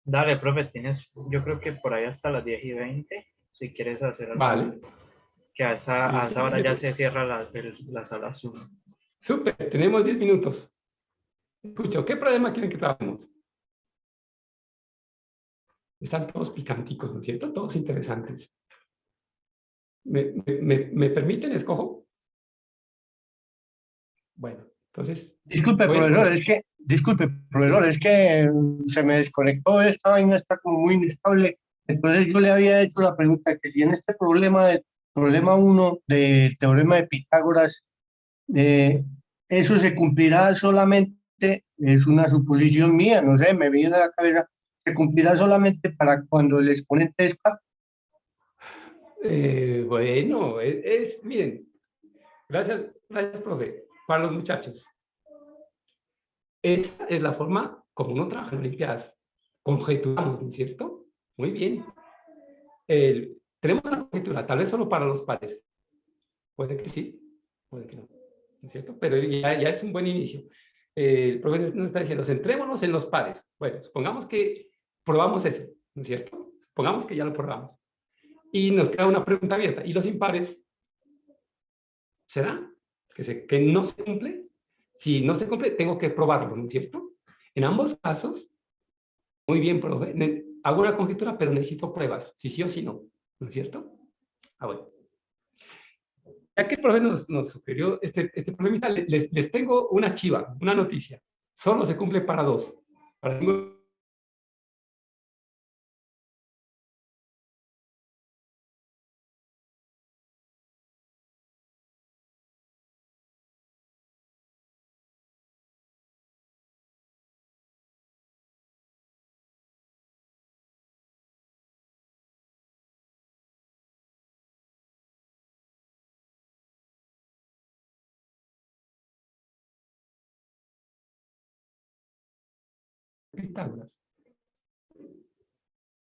Dale, profe, tienes, yo creo que por ahí hasta las 10:20, si quieres hacer algo. Vale. Que a esa hora ya se cierra la sala Zoom. Súper, tenemos 10 minutos. Escucho, ¿qué problema quieren que trabajemos? Están todos picanticos, ¿no es cierto? Todos interesantes. ¿Me permiten? ¿Escojo? Bueno, entonces... Disculpe, profesor, es que se me desconectó, esta vaina está como muy inestable. Entonces yo le había hecho la pregunta que si en este problema 1 del teorema de Pitágoras, eso se cumplirá solamente, es una suposición mía, no sé, me viene a la cabeza, se cumplirá solamente para cuando el exponente es K. Bueno, miren, gracias, profe, para los muchachos. Esta es la forma como uno trabaja en Olimpiadas. Conjeturamos, ¿no es cierto? Muy bien. Tenemos una conjetura, tal vez solo para los pares. Puede que sí, puede que no. ¿No es cierto? Pero ya es un buen inicio. El profesor nos está diciendo, centrémonos en los pares. Bueno, supongamos que probamos eso, ¿no es cierto? Supongamos que ya lo probamos. Y nos queda una pregunta abierta. ¿Y los impares? ¿Será que no se cumple? Si no se cumple, tengo que probarlo, ¿no es cierto? En ambos casos, muy bien, profe, hago una conjetura, pero necesito pruebas, si sí o si no, ¿no es cierto? Bueno. Ya que el profe nos sugirió este problemita, les tengo una chiva, una noticia. Solo se cumple para 2. Para ningún... Pitágoras.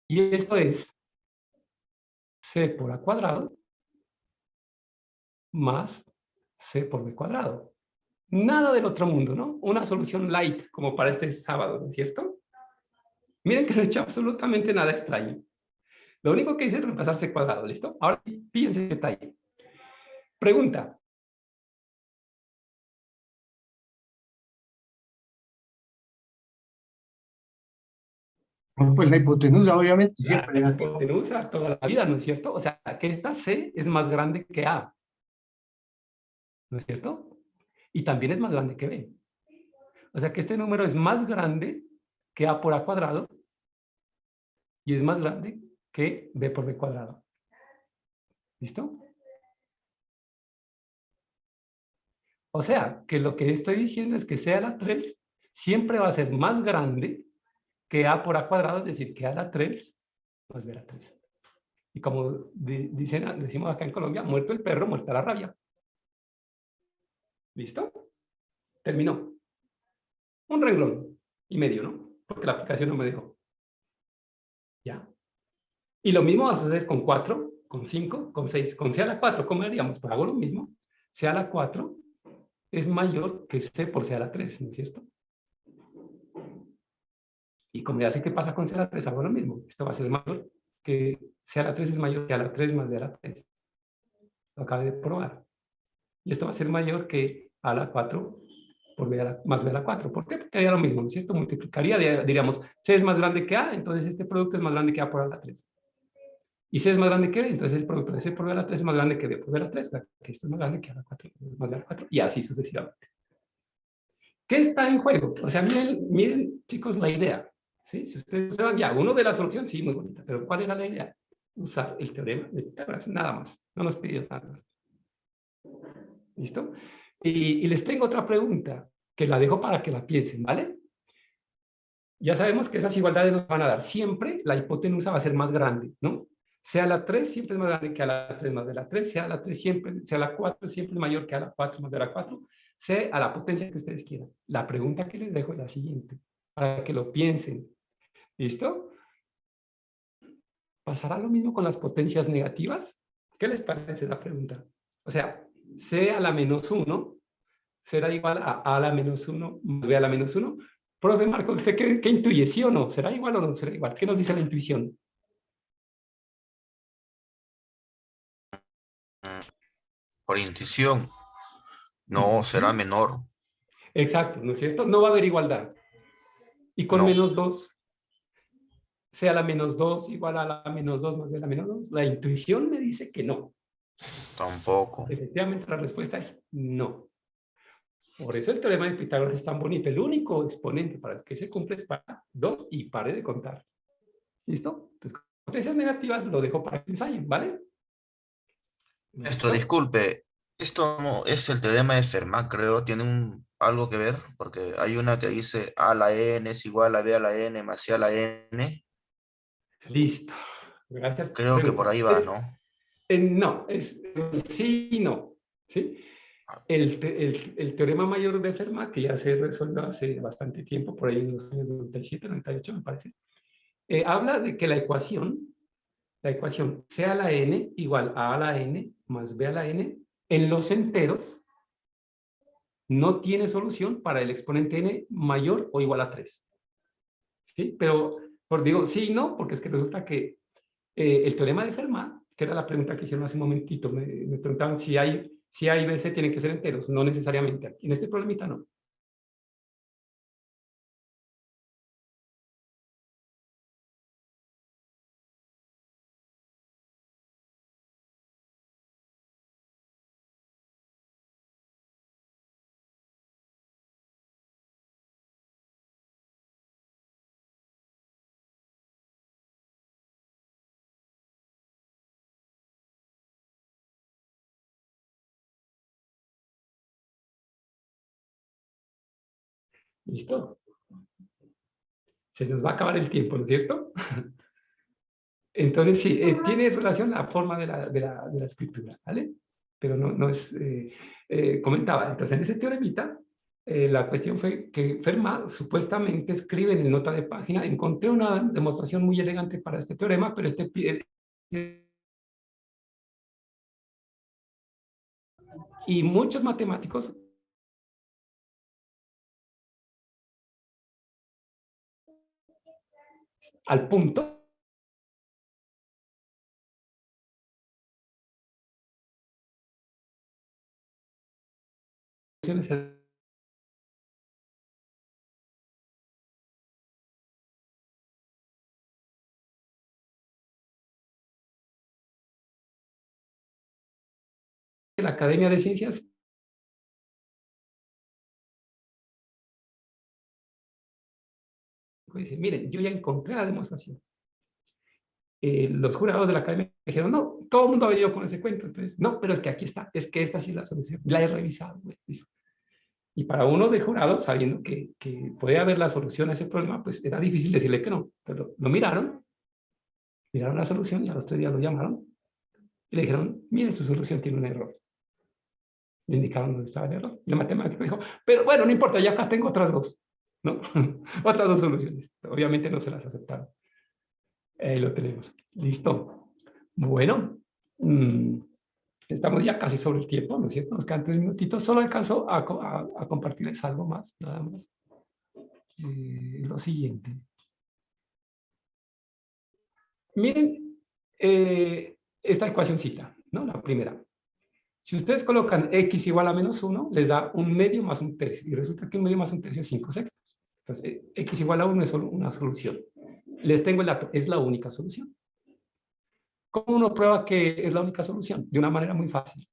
Y esto es c por a cuadrado más c por b cuadrado. Nada del otro mundo, ¿no? Una solución light como para este sábado, ¿no es cierto? Miren que no he hecho absolutamente nada extraño. Lo único que hice es reemplazar c cuadrado, ¿listo? Ahora fíjense el detalle. Pregunta. Pues la hipotenusa, obviamente, siempre. La hipotenusa toda la vida, ¿no es cierto? O sea, que esta C es más grande que A. ¿No es cierto? Y también es más grande que B. O sea, que este número es más grande que A por A cuadrado y es más grande que B por B cuadrado. ¿Listo? O sea, que lo que estoy diciendo es que C a la 3 siempre va a ser más grande que A por A cuadrado, es decir, que A a la 3 más B a la 3. Y como decimos acá en Colombia, muerto el perro, muerta la rabia. ¿Listo? Terminó. Un renglón y medio, ¿no? Porque la aplicación no me dejó. ¿Ya? Y lo mismo vas a hacer con 4, con 5, con 6, con C a la 4. ¿Cómo haríamos? Pues hago lo mismo. C a la 4 es mayor que C por C a la 3, ¿no es cierto? Y como ya sé qué pasa con C a la 3, hago lo mismo. Esto va a ser mayor que C a la 3 es mayor que A la 3 más B a la 3. Lo acabo de probar. Y esto va a ser mayor que A a la 4 por B a la, más B a la 4. ¿Por qué? Porque haría lo mismo, ¿no es cierto? Multiplicaría, diríamos, C es más grande que A, entonces este producto es más grande que A por A a la 3. Y C es más grande que B, entonces el producto de C por B a la 3 es más grande que B por B a la 3, que esto es más grande que A a la 4, más B a la 4, y así sucesivamente. ¿Qué está en juego? O sea, miren chicos, la idea. ¿Sí? Si ustedes observan, ya, uno de la solución, sí, muy bonita, pero ¿cuál era la idea? Usar el teorema de Pitágoras, nada más. No nos pidió nada más. ¿Listo? Y les tengo otra pregunta, que la dejo para que la piensen, ¿vale? Ya sabemos que esas igualdades nos van a dar. Siempre la hipotenusa va a ser más grande, ¿no? C a la 3 siempre es más grande que A la 3 más B a la 3. C a la 3 siempre, C a la 4 siempre es mayor que A la 4 más B a la 4. C a la potencia que ustedes quieran. La pregunta que les dejo es la siguiente, para que lo piensen. ¿Listo? ¿Pasará lo mismo con las potencias negativas? ¿Qué les parece la pregunta? O sea, C a la menos 1 será igual a A a la menos 1 más B a la menos 1. Profe Marco, ¿usted qué intuye? ¿Sí o no? ¿Será igual o no será igual? ¿Qué nos dice la intuición? Por intuición, no será menor. Exacto, ¿no es cierto? No va a haber igualdad. Y con No. menos 2, C a la menos 2 igual a la menos 2 más B a la menos 2. La intuición me dice que no. Tampoco. Efectivamente, la respuesta es no. Por eso el teorema de Pitágoras es tan bonito. El único exponente para el que se cumple es para 2 y pare de contar. ¿Listo? Entonces, potencias negativas lo dejo para que ensayen, ¿vale? Maestro, disculpe, esto no es el teorema de Fermat, creo, tiene algo que ver, porque hay una que dice A a la N es igual a B a la N más C a la N. Listo. Gracias. Creo que por ahí va, ¿no? No, sí y no. ¿Sí? El teorema mayor de Fermat, que ya se resolvió hace bastante tiempo, por ahí en los años 97, 98 me parece, habla de que la ecuación la ecuación C a la n igual a la n más b a la n en los enteros no tiene solución para el exponente n mayor o igual a 3. ¿Sí? Pero, digo sí y no, porque es que resulta que el teorema de Fermat, que era la pregunta que hicieron hace un momentito, me preguntaban si A y B, C tienen que ser enteros. No necesariamente. En este problemita no. ¿Listo? Se nos va a acabar el tiempo, ¿no es cierto? Entonces, sí, tiene relación la forma de la escritura, ¿vale? Pero no es... comentaba, entonces en ese teoremita, la cuestión fue que Fermat supuestamente escribe en el nota de página, encontré una demostración muy elegante para este teorema, pero y muchos matemáticos al punto de la Academia de Ciencias pues, miren, yo ya encontré la demostración. Los jurados de la Academia dijeron, no, todo el mundo ha venido con ese cuento, entonces, no, pero es que aquí está, es que esta sí es la solución, la he revisado. Y para uno de jurado, sabiendo que puede haber la solución a ese problema, pues era difícil decirle que no, pero lo miraron la solución y a los 3 días lo llamaron y le dijeron, mire, su solución tiene un error. Le indicaron dónde estaba el error. Y el matemático dijo, pero bueno, no importa, ya acá tengo otras 2, ¿no? Otras 2 soluciones. Obviamente no se las aceptaron. Ahí lo tenemos. Listo. Bueno, estamos ya casi sobre el tiempo, ¿no es cierto? Nos quedan 3 minutitos. Solo alcanzo a compartirles algo más, nada más. Lo siguiente. Miren esta ecuacióncita, ¿no? La primera. Si ustedes colocan x igual a menos 1, les da un medio más un tercio. Y resulta que un medio más un tercio es 5 sextos. Entonces, x igual a 1 es solo una solución. Les tengo el dato, es la única solución. ¿Cómo uno prueba que es la única solución? De una manera muy fácil.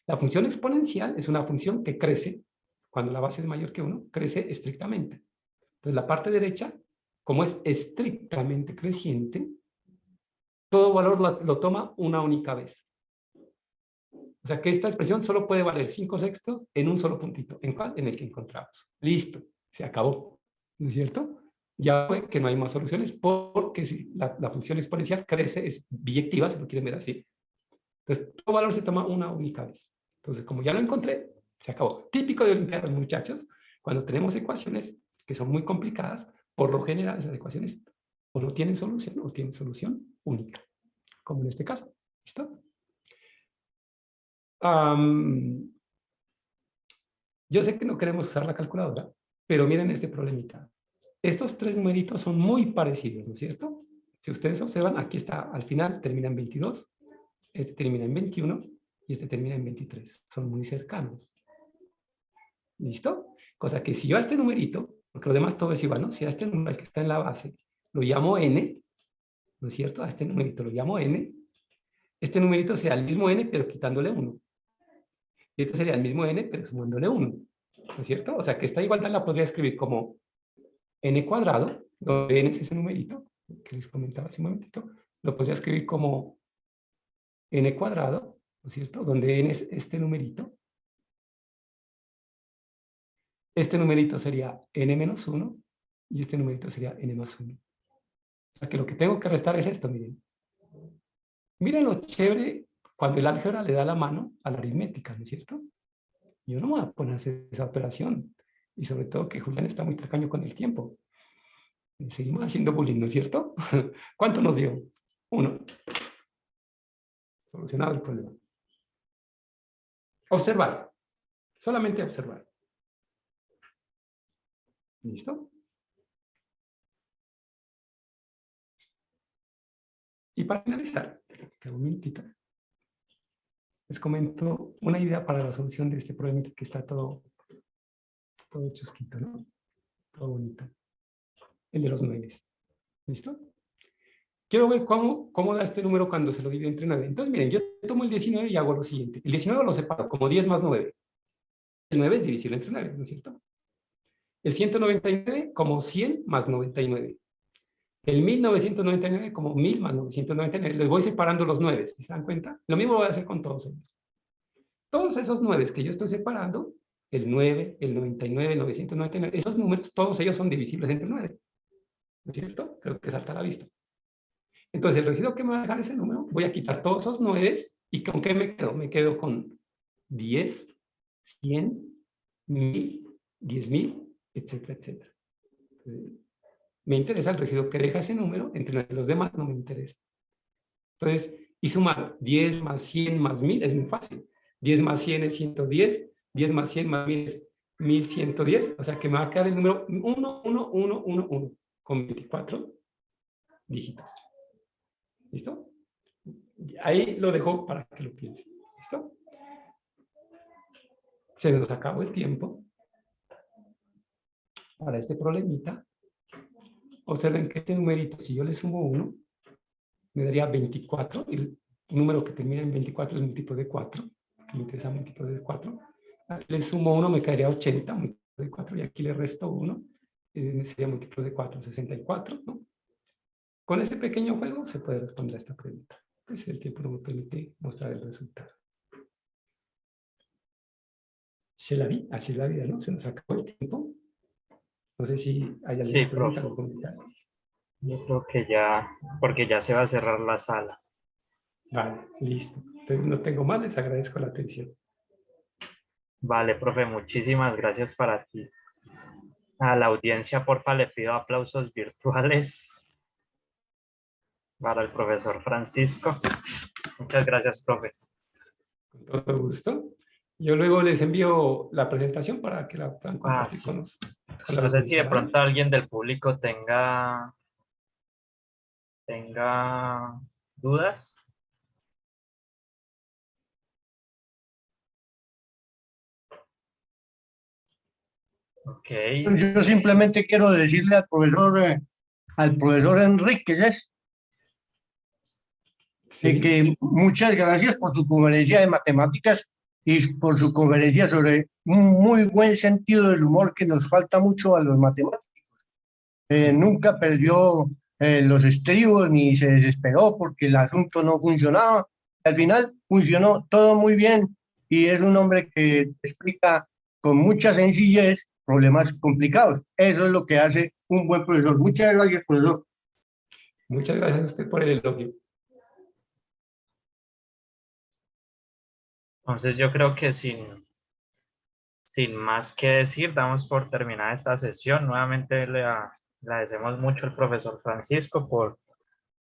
La función exponencial es una función que crece, cuando la base es mayor que 1, crece estrictamente. Entonces, la parte derecha, como es estrictamente creciente, todo valor lo toma una única vez. O sea que esta expresión solo puede valer 5 sextos en un solo puntito. ¿En cuál? En el que encontramos. Listo, se acabó. ¿No es cierto? Ya fue que no hay más soluciones porque si la función exponencial crece, es biyectiva, si lo quieren ver así. Entonces, todo valor se toma una única vez. Entonces, como ya lo encontré, se acabó. Típico de Olimpiadas, muchachos, cuando tenemos ecuaciones que son muy complicadas, por lo general esas ecuaciones o no tienen solución o tienen solución única, como en este caso. ¿Listo? Yo sé que no queremos usar la calculadora, pero miren este problemita. Estos 3 numeritos son muy parecidos, ¿no es cierto? Si ustedes observan, aquí está, al final termina en 22, este termina en 21 y este termina en 23. Son muy cercanos. ¿Listo? Cosa que si yo a este numerito, porque lo demás todo es igual, ¿no? Si a este número que está en la base lo llamo n, ¿no es cierto? A este numerito lo llamo n, este numerito será el mismo n, pero quitándole 1. Y este sería el mismo n, pero sumándole 1. ¿No es cierto? O sea que esta igualdad la podría escribir como n cuadrado, donde n es ese numerito, que les comentaba hace un momentito, lo podría escribir como n cuadrado, ¿no es cierto? Donde n es este numerito. Este numerito sería n menos 1 y este numerito sería n más 1. O sea que lo que tengo que restar es esto, miren. Miren lo chévere cuando el álgebra le da la mano a la aritmética, ¿no es cierto? Yo no me voy a poner a hacer esa operación. Y sobre todo que Julián está muy tacaño con el tiempo. Seguimos haciendo bullying, ¿no es cierto? ¿Cuánto nos dio? 1. Solucionado el problema. Observar. Solamente observar. ¿Listo? Y para finalizar, un minutito, les comento una idea para la solución de este problema que está todo chusquito, ¿no? Todo bonito. El de los 9. ¿Listo? Quiero ver cómo da este número cuando se lo divide entre 9. Entonces, miren, yo tomo el 19 y hago lo siguiente. El 19 lo separo como 10 más 9. El 9 es divisible entre 9, ¿no es cierto? El 199 como 100 más 99. El 1999 como 1000 más 999. Les voy separando los 9, ¿se dan cuenta? Lo mismo voy a hacer con todos ellos. Todos esos 9 que yo estoy separando, el 9, el 99, el 999, esos números, todos ellos son divisibles entre 9. ¿No es cierto? Creo que salta a la vista. Entonces, el residuo que me va a dejar ese número, voy a quitar todos esos 9 y ¿con qué me quedo? Me quedo con 10, 100, 1000, 10.000, etcétera, etcétera. Me interesa el residuo que deja ese número, entre los demás no me interesa. Entonces, y sumar 10 más 100 más 1000 es muy fácil. 10 más 100 es 110, 10 más 100 más 1000 es 1110, o sea que me va a quedar el número 11111 con 24 dígitos. ¿Listo? Ahí lo dejo para que lo piensen. ¿Listo? Se nos acabó el tiempo para este problemita. Observen que este numerito, si yo le sumo 1, me daría 24. El número que termina en 24 es múltiplo de 4. Que me interesa múltiplo de 4. Aquí le sumo 1, me quedaría 80, múltiplo de 4. Y aquí le resto 1, sería múltiplo de 4, 64, ¿no? Con este pequeño juego se puede responder a esta pregunta. Pues el tiempo no me permite mostrar el resultado. Así es la vida, ¿no? Se nos acabó el tiempo. No sé si hay Sí, alguna pregunta profe. o comentario. Yo creo que ya, porque ya se va a cerrar la sala. Vale, listo. Entonces no tengo más, les agradezco la atención. Vale, profe, muchísimas gracias para ti. A la audiencia, porfa, le pido aplausos virtuales para el profesor Francisco. Muchas gracias, profe. Con todo gusto. Yo luego les envío la presentación para que la puedan compartir Sí. con la No sé si de audiencia, ¿vale? pronto alguien del público tenga dudas. Ok. Yo simplemente quiero decirle al profesor Enríquez, Sí. que muchas gracias por su conferencia de matemáticas y por su conferencia sobre un muy buen sentido del humor que nos falta mucho a los matemáticos. Nunca perdió los estribos ni se desesperó porque el asunto no funcionaba. Al final funcionó todo muy bien y es un hombre que explica con mucha sencillez problemas complicados. Eso es lo que hace un buen profesor. Muchas gracias, profesor. Muchas gracias a usted por el elogio. Entonces yo creo que sin más que decir, damos por terminada esta sesión. Nuevamente le agradecemos mucho al profesor Francisco por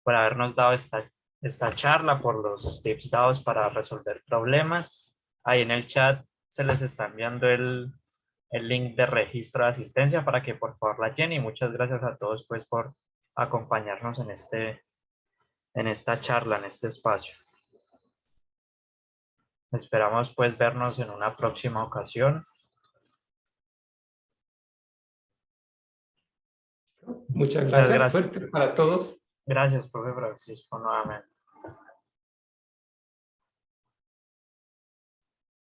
habernos dado esta charla, por los tips dados para resolver problemas. Ahí en el chat se les está enviando el link de registro de asistencia para que por favor la llenen. Y muchas gracias a todos pues por acompañarnos en esta charla, en este espacio. Esperamos pues vernos en una próxima ocasión. Muchas Muchas gracias. gracias. Suerte para todos. Gracias, profe Francisco, nuevamente.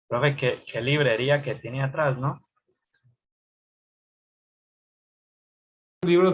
Profe, qué librería que tiene atrás, ¿no? Libros